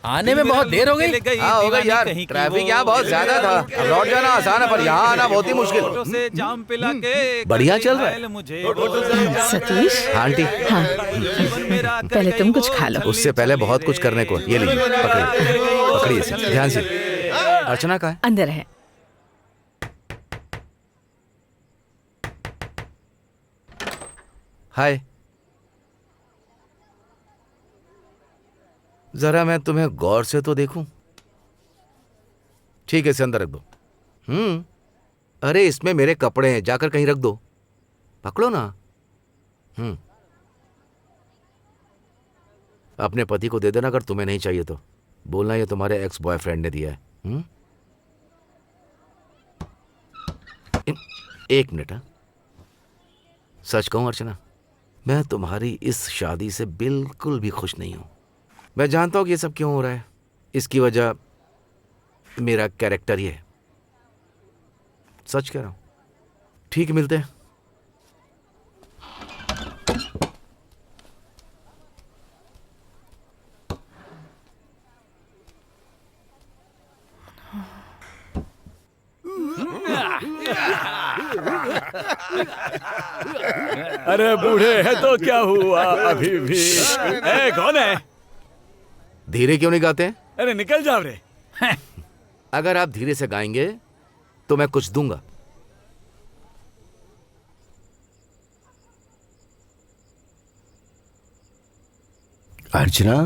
C: आने में बहुत देर हो गई।
Q: हाँ हो गई यार, ट्रैफिक यहाँ बहुत ज्यादा था। अब लौट जाना आसान है, पर यहाँ आना बहुत ही मुश्किल। बढ़िया चल रहा है।
H: सतीश।
Q: हाँ आंटी।
H: हाँ, पहले तुम कुछ खा लो।
Q: उससे पहले बहुत कुछ करने को। ये लीजिए, पकड़िए पकड़िए इसे ध्यान से। अर्चना कहाँ है?
H: अंदर है।
Q: हाय, जरा मैं तुम्हें गौर से तो देखूं। ठीक है, इसे अंदर रख दो। अरे इसमें मेरे कपड़े हैं, जाकर कहीं रख दो। पकड़ो ना। अपने पति को दे देना अगर तुम्हें नहीं चाहिए तो। बोलना ये तुम्हारे एक्स बॉयफ्रेंड ने दिया है। एक मिनट। हाँ, सच कहूं अर्चना, मैं तुम्हारी इस शादी से बिल्कुल भी खुश नहीं हूं। मैं जानता हूं कि ये सब क्यों हो रहा है। इसकी वजह मेरा कैरेक्टर ही है। सच कह रहा हूं। ठीक, मिलते हैं।
R: अरे बूढ़े हैं तो क्या हुआ, अभी भी कौन है?
Q: धीरे क्यों नहीं गाते हैं?
R: अरे निकल जाओ रे।
Q: अगर आप धीरे से गाएंगे तो मैं कुछ दूंगा।
F: अर्चना।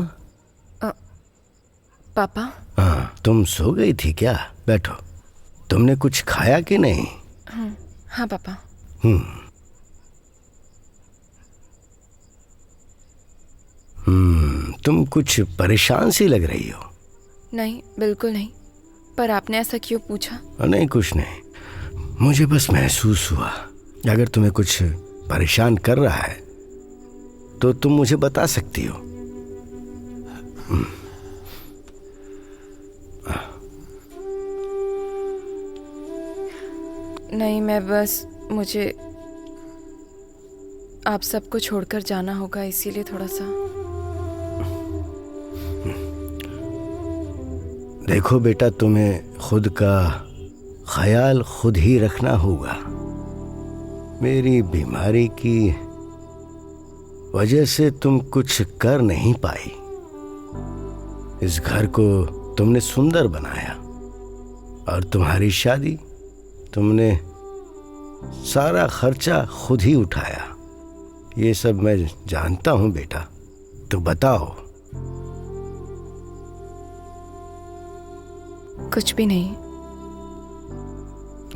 E: पापा।
F: हाँ, तुम सो गई थी क्या? बैठो। तुमने कुछ खाया कि नहीं?
E: हाँ पापा।
F: तुम कुछ परेशान सी लग रही हो।
E: नहीं, बिल्कुल नहीं। पर आपने ऐसा क्यों पूछा?
F: नहीं, कुछ नहीं। मुझे बस महसूस हुआ अगर तुम्हें कुछ परेशान कर रहा है तो तुम मुझे बता सकती हो।
E: नहीं, मैं बस, मुझे आप सबको छोड़कर जाना होगा, इसीलिए थोड़ा सा।
F: देखो बेटा, तुम्हें खुद का ख्याल खुद ही रखना होगा। मेरी बीमारी की वजह से तुम कुछ कर नहीं पाई। इस घर को तुमने सुंदर बनाया और तुम्हारी शादी तुमने सारा खर्चा खुद ही उठाया। ये सब मैं जानता हूँ बेटा। तो बताओ।
E: कुछ भी नहीं।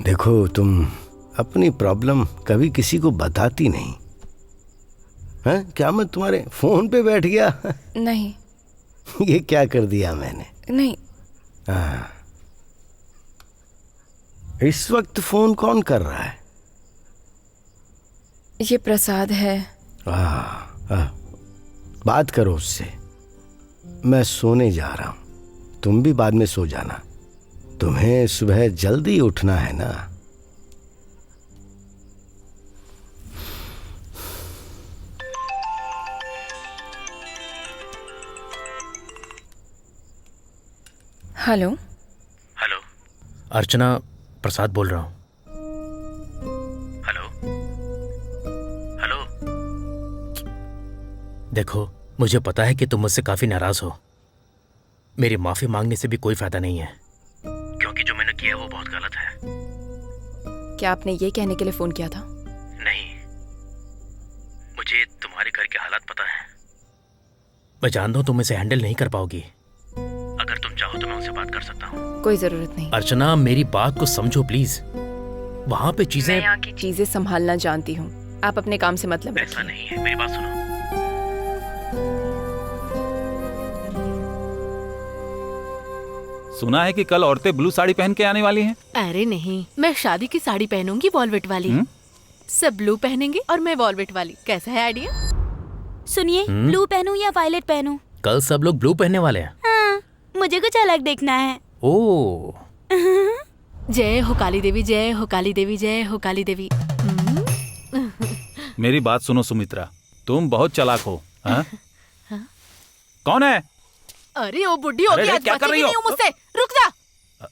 F: देखो, तुम अपनी प्रॉब्लम कभी किसी को बताती नहीं। हैं? क्या मैं तुम्हारे फोन पे बैठ गया?
E: नहीं।
F: ये क्या कर दिया मैंने?
E: नहीं।
F: हाँ। इस वक्त फोन कौन कर रहा है?
E: ये प्रसाद है।
F: बात करो उससे। मैं सोने जा रहा हूं, तुम भी बाद में सो जाना। तुम्हें सुबह जल्दी उठना है ना।
E: हेलो।
C: हेलो। अर्चना, प्रसाद बोल रहा हूँ।
K: हेलो। हेलो।
C: देखो, मुझे पता है कि तुम मुझसे काफी नाराज हो। मेरी माफी मांगने से भी कोई फायदा नहीं है,
K: क्योंकि जो मैंने किया वो बहुत गलत है।
E: क्या आपने ये कहने के लिए फोन किया था?
K: नहीं, मुझे तुम्हारे घर के हालात पता है।
C: मैं जानता हूँ तुम इसे हैंडल नहीं कर पाओगी।
K: अगर तुम चाहो तो मैं उनसे बात कर सकता हूँ।
E: कोई जरूरत नहीं।
C: अर्चना, मेरी बात को समझो प्लीज। वहाँ पे चीजें,
E: मैं यहाँ की चीजें संभालना जानती हूँ। आप अपने काम से मतलब
K: ऐसा नहीं है, मेरी बात सुनो।
O: सुना है कि कल औरतें ब्लू साड़ी पहन के आने वाली हैं।
J: अरे नहीं, मैं शादी की साड़ी पहनूंगी वॉल्वेट वाली। सब ब्लू पहनेंगे और मैं वॉल्वेट वाली। कैसा है आइडिया?
G: सुनिए, ब्लू पहनूं या वायलेट पहनूं?
C: कल सब लोग ब्लू पहनने वाले हैं।
G: हाँ, मुझे कुछ अलग देखना है।
C: ओह।
J: जय हो काली देवी, जय हो काली देवी, जय हो काली देवी।
O: मेरी बात सुनो सुमित्रा, तुम बहुत चालाक हो। हाँ? कौन है?
J: अरे वो बुढ़ी होगी, आज
O: क्या कर रही हो?
J: मुझसे। रुक जा।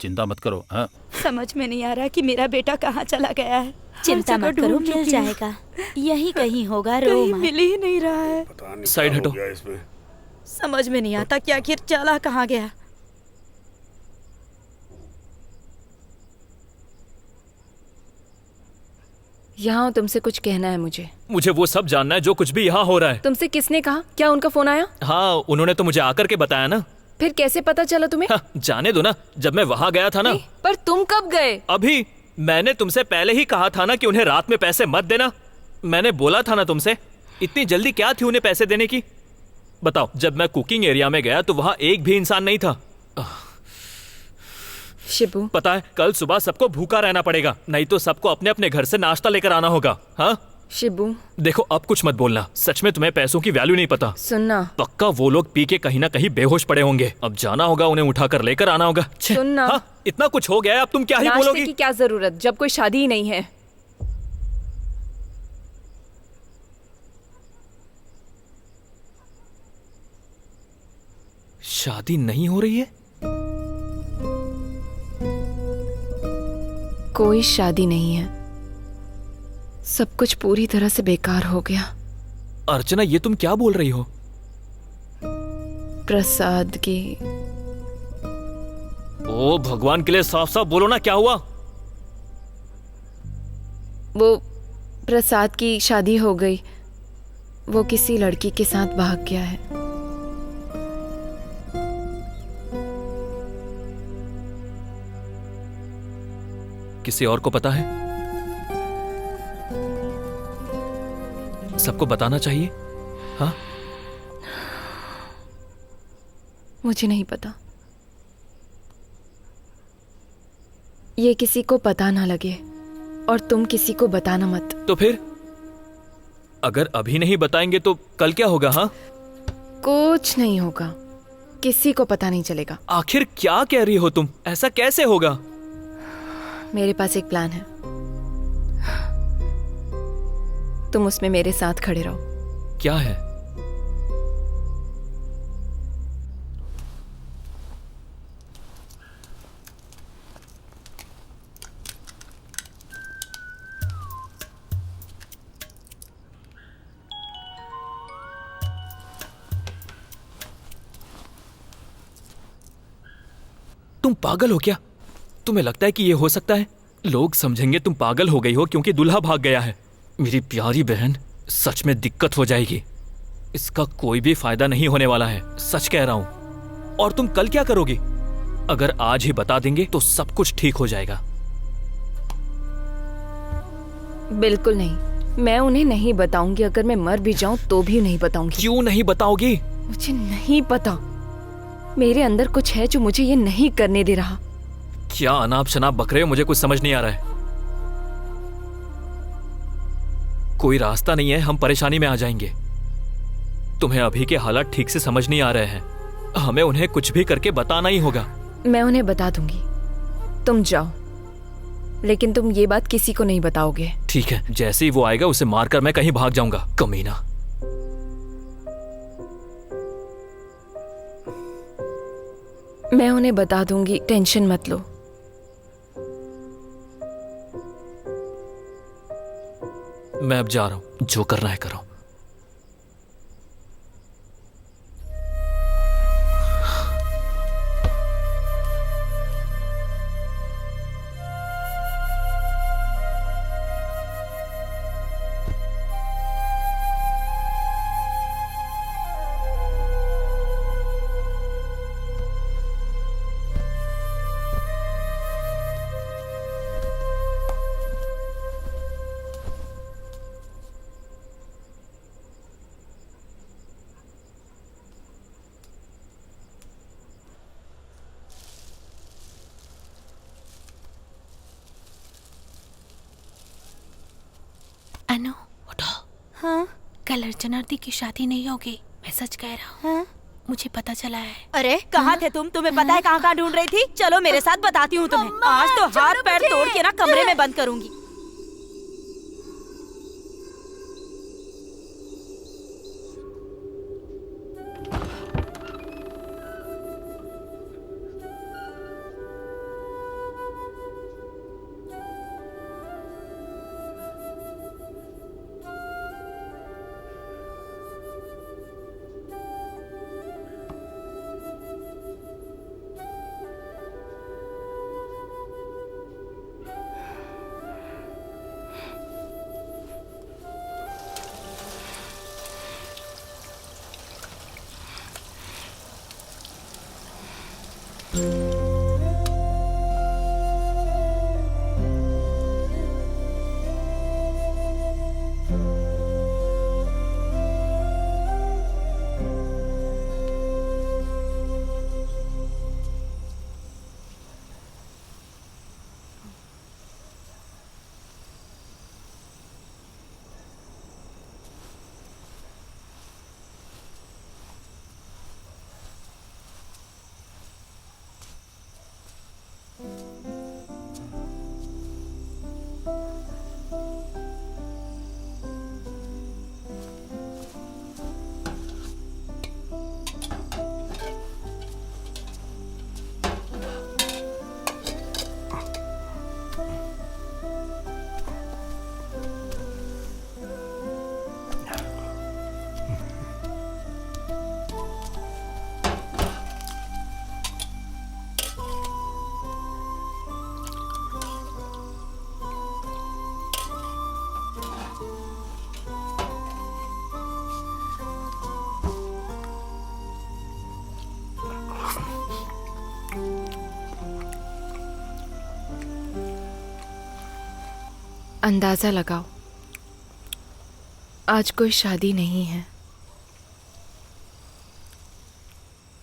O: चिंता मत करो। हाँ?
A: समझ में नहीं आ रहा कि मेरा बेटा कहाँ चला गया है।
G: चिंता मत करो, मिल जाएगा। यही कहीं होगा। रो मत।
A: मिल ही नहीं रहा है।
L: साइड हटो।
A: समझ में नहीं आता कि आखिर चला कहाँ गया।
E: यहाँ तुमसे कुछ कहना है मुझे।
L: मुझे वो सब जानना है जो कुछ भी यहाँ हो रहा है।
E: तुमसे किसने कहा? क्या उनका फोन आया?
L: हाँ, उन्होंने तो मुझे आकर के बताया ना।
E: फिर कैसे पता चला तुम्हें?
L: हाँ, जाने दो ना, जब मैं वहाँ गया था ना।
E: पर तुम कब गए?
L: अभी। मैंने तुमसे पहले ही कहा था ना कि उन्हें रात में पैसे मत देना। मैंने बोला था ना तुमसे। इतनी जल्दी क्या थी उन्हें पैसे देने की? बताओ, जब मैं कुकिंग एरिया में गया तो वहाँ एक भी इंसान नहीं था।
E: शिबू,
L: पता है, कल सुबह सबको भूखा रहना पड़ेगा, नहीं तो सबको अपने अपने घर से नाश्ता लेकर आना होगा। हाँ
E: शिबू,
L: देखो, अब कुछ मत बोलना। सच में तुम्हें पैसों की वैल्यू नहीं पता।
E: सुनना।
L: पक्का वो लोग पी के कहीं ना कहीं बेहोश पड़े होंगे। अब जाना होगा, उन्हें उठाकर लेकर आना होगा।
E: सुनना।
L: हाँ, इतना कुछ हो गया है, अब तुम क्या ही बोलोगी?
E: की क्या जरूरत, जब कोई शादी ही नहीं है।
L: शादी नहीं हो रही है?
E: कोई शादी नहीं है। सब कुछ पूरी तरह से बेकार हो गया।
L: अर्चना, ये तुम क्या बोल रही हो?
E: प्रसाद की।
L: ओ भगवान के लिए साफ साफ बोलो ना, क्या हुआ?
E: वो प्रसाद की शादी हो गई। वो किसी लड़की के साथ भाग गया है।
L: किसी और को पता है? सबको बताना चाहिए। हाँ,
E: मुझे नहीं पता। ये किसी को पता ना लगे, और तुम किसी को बताना मत।
L: तो फिर अगर अभी नहीं बताएंगे तो कल क्या होगा? हाँ,
E: कुछ नहीं होगा, किसी को पता नहीं चलेगा।
L: आखिर क्या कह रही हो तुम? ऐसा कैसे होगा?
E: मेरे पास एक प्लान है, तुम उसमें मेरे साथ खड़े रहो।
L: क्या है? तुम पागल हो क्या? तुम्हें लगता है कि ये हो सकता है? लोग समझेंगे तुम पागल हो गई हो क्योंकि दूल्हा भाग गया है। मेरी प्यारी बहन, सच में दिक्कत हो जाएगी। इसका कोई भी फायदा नहीं होने वाला है, सच कह रहा हूं। और तुम कल क्या करोगी? अगर आज ही बता देंगे तो सब कुछ ठीक हो जाएगा।
E: बिल्कुल नहीं, मैं उन्हें नहीं बताऊंगी। अगर मैं मर भी जाऊं तो भी नहीं बताऊंगी।
L: क्यों नहीं बताओगी?
E: मुझे नहीं पता, मेरे अंदर कुछ है जो मुझे ये नहीं करने दे रहा।
L: क्या अनाप शनाप बक रहे हो? मुझे कुछ समझ नहीं आ रहा है। कोई रास्ता नहीं है, हम परेशानी में आ जाएंगे। तुम्हें अभी के हालात ठीक से समझ नहीं आ रहे हैं, हमें उन्हें कुछ भी करके बताना ही होगा।
E: मैं उन्हें बता दूंगी, तुम जाओ, लेकिन तुम ये बात किसी को नहीं बताओगे।
L: ठीक है, जैसे ही वो आएगा उसे मारकर मैं कहीं भाग जाऊंगा, कमीना।
E: मैं उन्हें बता दूंगी, टेंशन मत लो।
L: मैं अब जा रहा हूं, जो करना है करो।
J: अनु उठो।
A: हाँ?
J: कल अर्चना आरती की शादी नहीं होगी, मैं सच कह रहा हूँ।
A: हाँ?
J: मुझे पता चला है।
A: अरे कहाँ थे तुम? तुम्हें पता है कहाँ ढूंढ रही थी? चलो मेरे साथ बताती हूँ तुम्हें। आज तो हाथ पैर तोड़ के ना कमरे में बंद करूंगी।
E: अंदाजा लगाओ, आज कोई शादी नहीं है।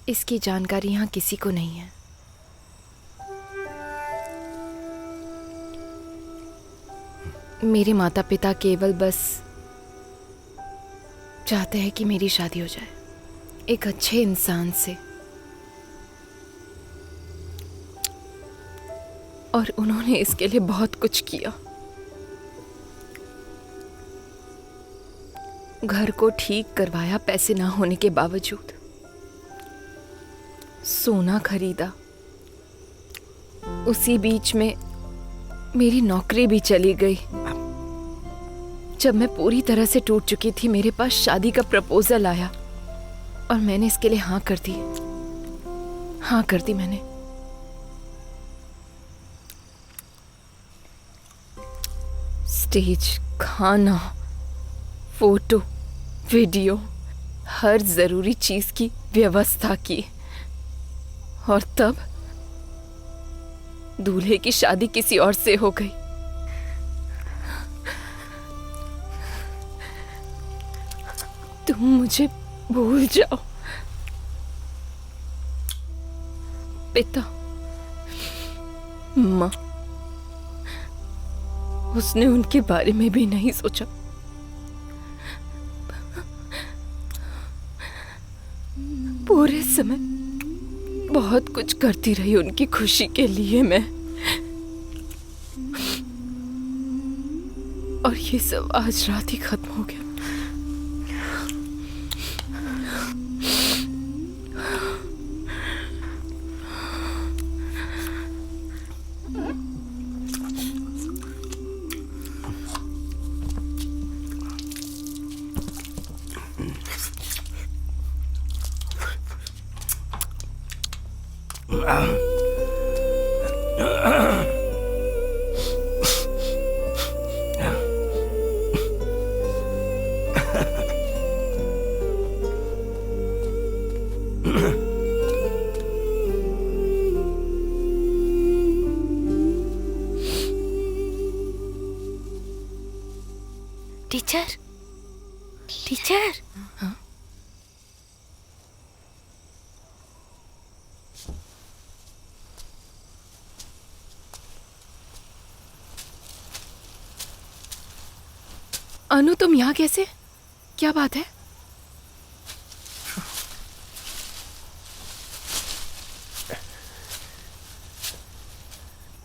E: इसकी जानकारी यहाँ किसी को नहीं है। मेरे माता पिता केवल बस चाहते हैं कि मेरी शादी हो जाए एक अच्छे इंसान से, और उन्होंने इसके लिए बहुत कुछ किया। घर को ठीक करवाया पैसे ना होने के बावजूद, सोना खरीदा, उसी बीच में मेरी नौकरी भी चली गई। जब मैं पूरी तरह से टूट चुकी थी, मेरे पास शादी का प्रपोजल आया और मैंने इसके लिए हाँ कर दी। हाँ कर दी मैंने। स्टेज, खाना, फोटो, वीडियो, हर जरूरी चीज की व्यवस्था की। और तब दूल्हे की शादी किसी और से हो गई। तुम मुझे भूल जाओ। पिता, माँ, उसने उनके बारे में भी नहीं सोचा। पूरे समय बहुत कुछ करती रही उनकी खुशी के लिए मैं, और ये सब आज रात ही खत्म हो गया।
G: टीचर, टीचर,
E: अनु, तुम यहाँ कैसे? क्या बात है?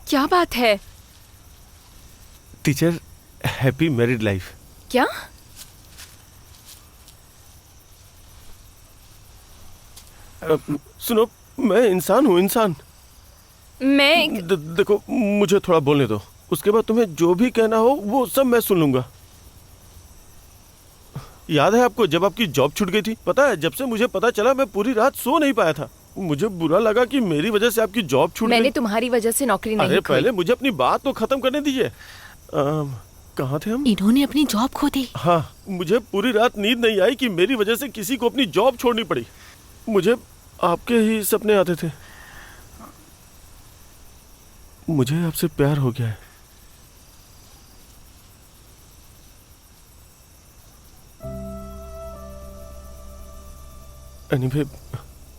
E: क्या बात है?
D: Teacher, happy married life.
E: क्या?
D: सुनो, मैं इंसान हूँ, इंसान।
E: मैं
D: देखो, मुझे थोड़ा बोलने दो, उसके बाद तुम्हें जो भी कहना हो वो सब मैं सुन लूंगा। याद है आपको जब आपकी जॉब छूट गई थी? पता है, जब से मुझे पता चला मैं पूरी रात सो नहीं पाया था। मुझे बुरा लगा कि मेरी वजह से आपकी जॉब छूट गई।
E: मैंने तुम्हारी वजह से नौकरी नहीं
D: अरे
E: खोई।
D: पहले मुझे अपनी बात तो खत्म करने दीजिए। कहाँ थे हम?
J: इन्होंने अपनी जॉब खो दी।
D: हाँ, मुझे पूरी रात नींद नहीं आई कि मेरी वजह से किसी को अपनी जॉब छोड़नी पड़ी। मुझे आपके ही सपने आते थे। मुझे आपसे प्यार हो गया है। एनीवे,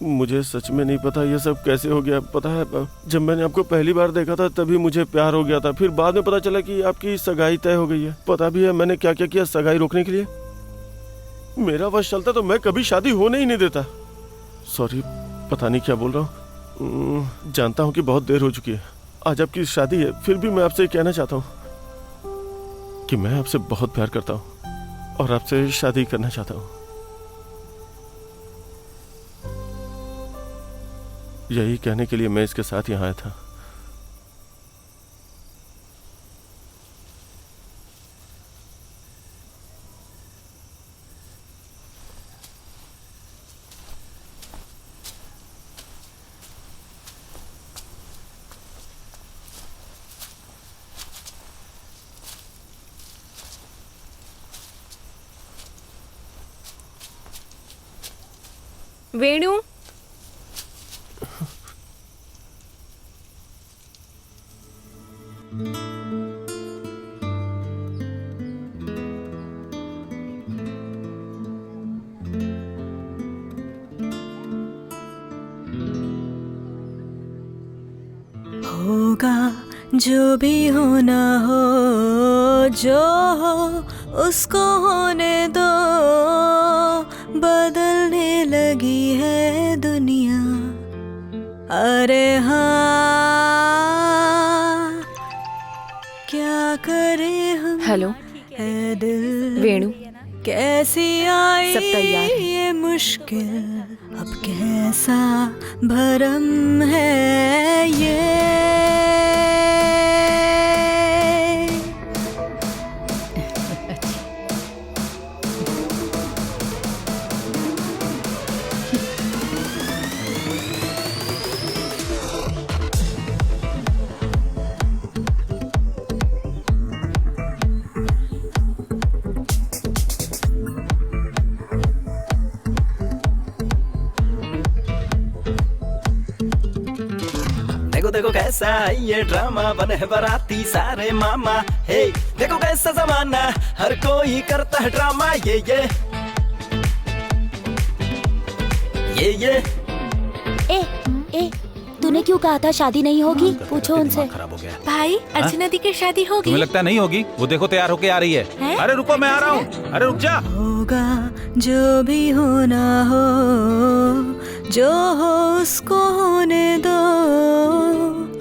D: मुझे सच में नहीं पता ये सब कैसे हो गया। पता है, जब मैंने आपको पहली बार देखा था तभी मुझे प्यार हो गया था। फिर बाद में पता चला कि आपकी सगाई तय हो गई है। पता भी है मैंने क्या क्या किया सगाई रोकने के लिए। मेरा वश चलता तो मैं कभी शादी होने ही नहीं देता। सॉरी, पता नहीं क्या बोल रहा हूँ। जानता हूँ कि बहुत देर हो चुकी है। आज आपकी शादी है, फिर भी मैं आपसे कहना चाहता हूँ कि मैं आपसे बहुत प्यार करता हूँ और आपसे शादी करना चाहता हूँ। यही कहने के लिए मैं इसके साथ यहाँ आया था।
E: वेणु,
M: होगा जो भी होना हो, जो हो उसको होने दो। बदलने लगी है दुनिया, अरे हाँ, क्या करे हम।
E: हेलो,
M: है दिल
E: वेणु,
M: कैसी आई
E: सब तैयार है।
M: ये मुश्किल, अब कैसा भरम है ये।
S: कैसा है ये ड्रामा, बने बराती सारे मामा। हे देखो कैसा जमाना, हर कोई करता है ड्रामा। ये
G: ए तूने क्यों कहा था शादी नहीं होगी? पूछो उनसे।
O: खराब हो गया
J: भाई अर्चना दी की शादी होगी।
O: तुम्हें लगता नहीं होगी? वो देखो तैयार होके आ रही है। अरे रुको मैं आ रहा हूँ। अरे रुक जा।
M: होगा जो भी होना हो, जो हो उसको होने दो।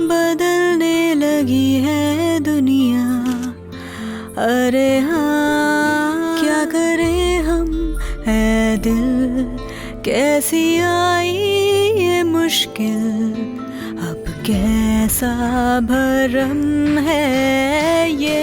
M: बदलने लगी है दुनिया, अरे हाँ क्या करें हम, है दिल कैसी आई ये मुश्किल, अब कैसा भरम है ये।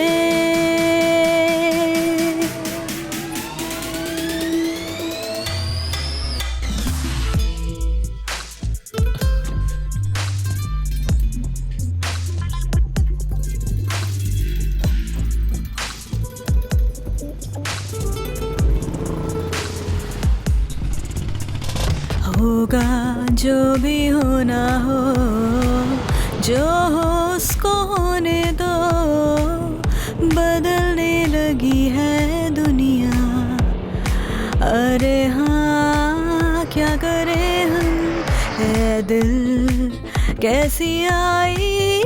M: होगा जो भी होना हो, जो हो उसको होने दो। बदलने लगी है दुनिया, अरे हाँ क्या करें हम, है दिल कैसी आई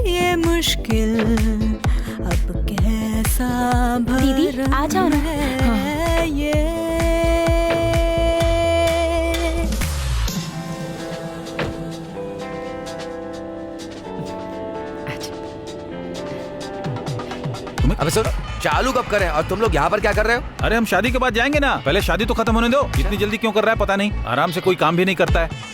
M: ये मुश्किल, अब कैसा
G: दीदी आ जाओ ना।
M: है ये।
Q: अबे सुनो, चालू कब करें और तुम लोग यहाँ पर क्या कर रहे हो?
O: अरे हम शादी के बाद जाएंगे ना, पहले शादी तो खत्म होने दो। इतनी जल्दी क्यों कर रहा है पता नहीं, आराम से कोई काम भी नहीं करता है।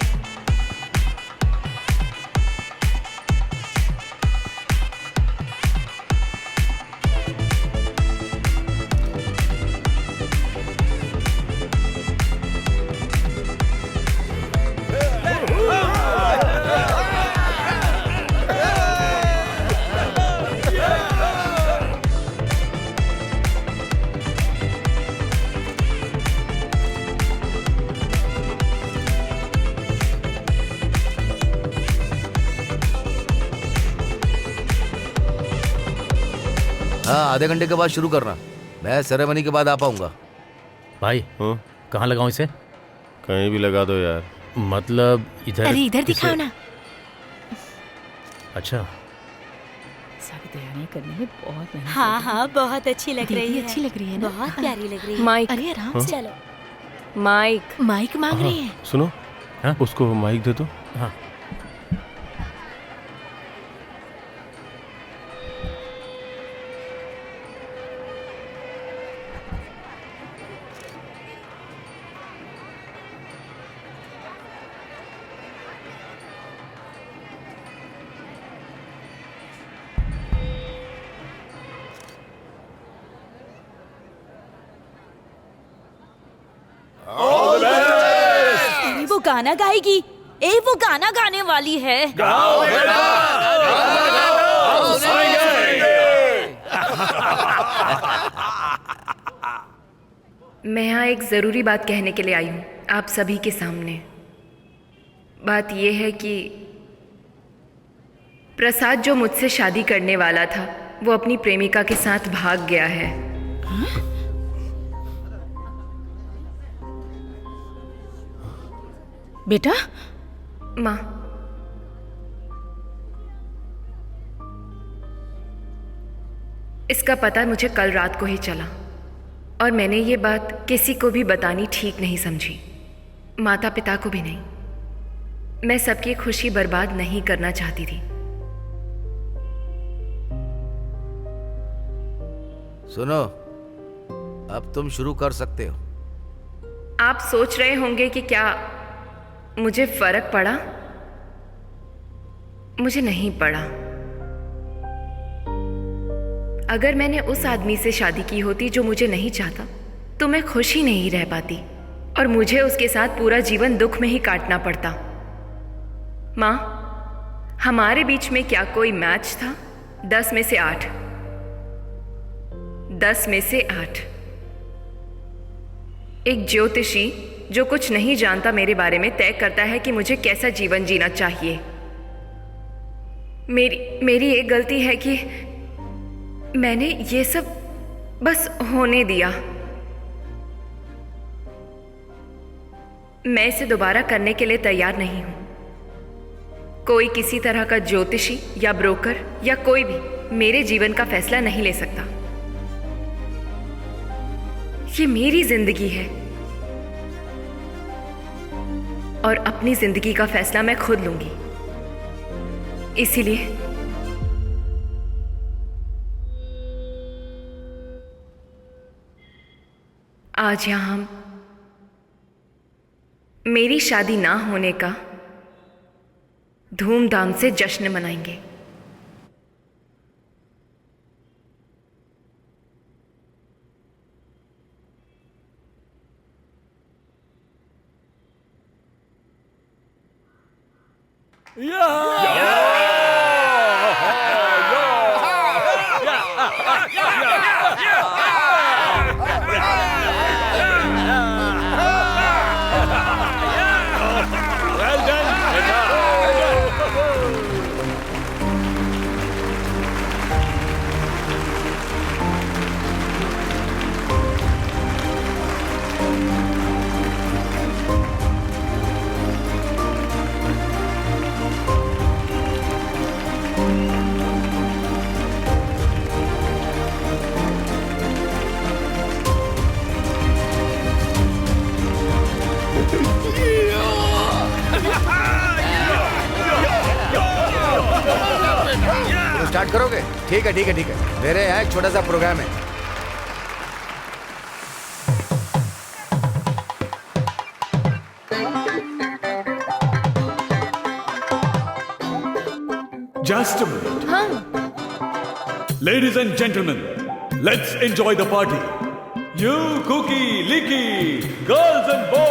Q: हाँ आधे घंटे के बाद शुरू करना, मैं सेरेमनी के बाद आ पाऊंगा।
C: भाई कहाँ लगाऊं इसे?
D: कहीं भी लगा दो यार।
C: मतलब इधर?
J: अरे इधर दिखाओ ना।
C: अच्छा
H: सारी तैयारियां करने में बहुत मेहनत।
A: हाँ हाँ बहुत अच्छी लग रही है।
J: अच्छी लग रही है ना?
A: बहुत प्यारी लग रही है।
E: माइक।
J: अरे आराम से।
G: चलो
J: माइक मांग रही है।
D: सुनो उसको माइक दे दो।
C: हाँ
A: अरे वो गाना गाएगी। वो गाना गाने वाली है।
E: मैं यहाँ एक ज़रूरी बात कहने के लिए आई हूँ आप सभी के सामने। बात यह है कि प्रसाद जो मुझसे शादी करने वाला था वो अपनी प्रेमिका के साथ भाग गया है।
J: बेटा
E: माँ इसका पता मुझे कल रात को ही चला और मैंने ये बात किसी को भी बतानी ठीक नहीं समझी, माता पिता को भी नहीं। मैं सबकी खुशी बर्बाद नहीं करना चाहती थी।
Q: सुनो अब तुम शुरू कर सकते हो।
E: आप सोच रहे होंगे कि क्या मुझे फर्क पड़ा? मुझे नहीं पड़ा। अगर मैंने उस आदमी से शादी की होती जो मुझे नहीं चाहता तो मैं खुश ही नहीं रह पाती और मुझे उसके साथ पूरा जीवन दुख में ही काटना पड़ता। माँ हमारे बीच में क्या कोई मैच था? 10 में से 8। 10 में से 8। एक ज्योतिषी जो कुछ नहीं जानता मेरे बारे में तय करता है कि मुझे कैसा जीवन जीना चाहिए। मेरी एक गलती है कि मैंने ये सब बस होने दिया। मैं इसे दोबारा करने के लिए तैयार नहीं हूं। कोई किसी तरह का ज्योतिषी या ब्रोकर या कोई भी मेरे जीवन का फैसला नहीं ले सकता। ये मेरी जिंदगी है और अपनी जिंदगी का फैसला मैं खुद लूंगी। इसीलिए आज यहां हम मेरी शादी ना होने का धूमधाम से जश्न मनाएंगे।
T: स्टार्ट करोगे? ठीक है ठीक है ठीक है। मेरे यहाँ एक छोटा सा प्रोग्राम है।
U: Just a minute. Ladies and gentlemen, let's enjoy the party. You cookie, licky, girls and boys.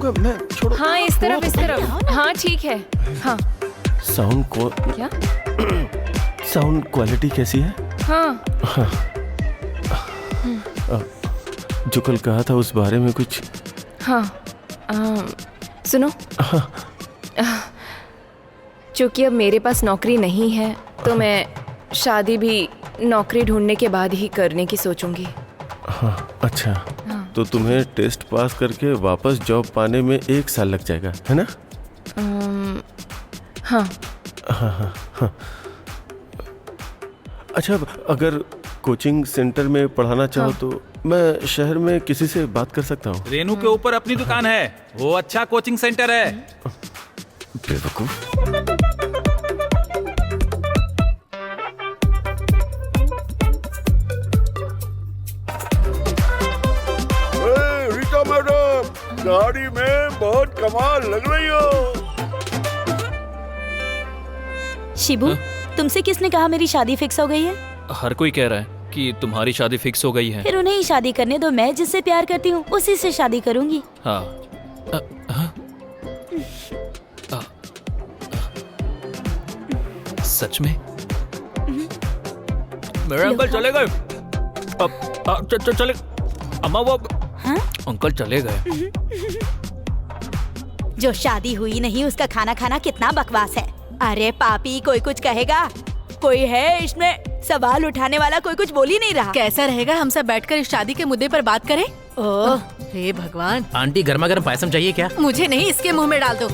D: मैं छोड़ो।
E: हाँ इस तरफ। हाँ ठीक है। हाँ
D: साउंड को
E: क्या?
D: साउंड क्वालिटी कैसी है?
E: हाँ,
D: हाँ। जो कल कहा था उस बारे में कुछ?
E: हाँ सुनो।
D: हाँ।
E: चूंकि अब मेरे पास नौकरी नहीं है तो मैं शादी भी नौकरी ढूंढने के बाद ही करने की सोचूंगी।
D: हाँ अच्छा। तो तुम्हें टेस्ट पास करके वापस जॉब पाने में 1 साल लग जाएगा, है ना?
E: हाँ।
D: हाँ हाँ हाँ। अच्छा, अगर कोचिंग सेंटर में पढ़ाना चाहो तो मैं शहर में किसी से बात कर सकता हूँ।
O: रेनू के ऊपर अपनी दुकान है, वो अच्छा कोचिंग सेंटर है।
D: बेवकूफ।
P: मैडम, गाड़ी में बहुत कमाल लग रही हो।
G: शिबू, तुमसे किसने कहा मेरी शादी फिक्स हो गई है?
L: हर कोई कह रहा है कि तुम्हारी शादी फिक्स हो गई है।
G: फिर उन्हें ही शादी करने दो। मैं जिससे प्यार करती हूँ उसी से शादी करूंगी।
L: हाँ। सच में? मेरे अंकल चले गए। चले अम्मा, वो अंकल चले गए।
A: जो शादी हुई नहीं उसका खाना खाना कितना बकवास है। अरे पापी, कोई कुछ कहेगा? कोई है इसमें सवाल उठाने वाला? कोई कुछ बोल ही नहीं रहा।
J: कैसा रहेगा हम सब बैठकर इस शादी के मुद्दे पर बात करें? ओह हे भगवान।
C: आंटी गर्मा गर्म पायसम चाहिए क्या?
J: मुझे नहीं, इसके मुंह में डाल दो।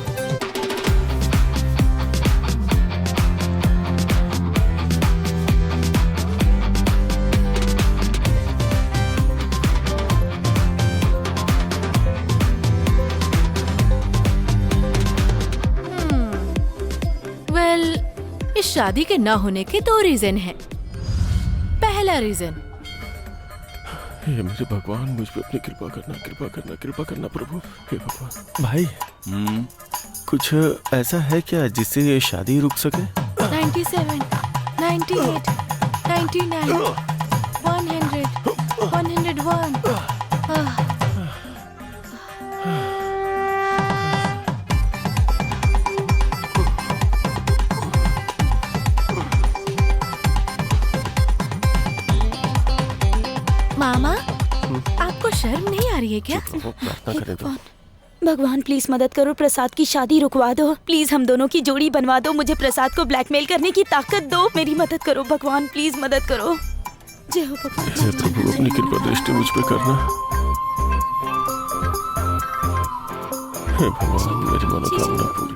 J: शादी के ना होने के 2 रीजन हैं। पहला रीजन,
D: हे मेरे भगवान, मुझ पे अपनी कृपा करना, कृपा करना, कृपा करना प्रभु। हे भगवान। भाई कुछ ऐसा है क्या जिससे ये शादी रुक सके?
J: 97, 98, 99, 100, 101। मामा, आपको शर्म नहीं आ रही है क्या?
D: प्रार्थना करें तो।
G: भगवान प्लीज मदद करो, प्रसाद की शादी रुकवा दो। प्लीज हम दोनों की जोड़ी बनवा दो। मुझे प्रसाद को ब्लैकमेल करने की ताकत दो। मेरी मदद करो भगवान, प्लीज मदद करो। जय हो भगवान।
D: हे प्रभु, अपनी कृपा दृष्टि मुझ पे करना। हे भगवान, मेरी मनोकामना पूरी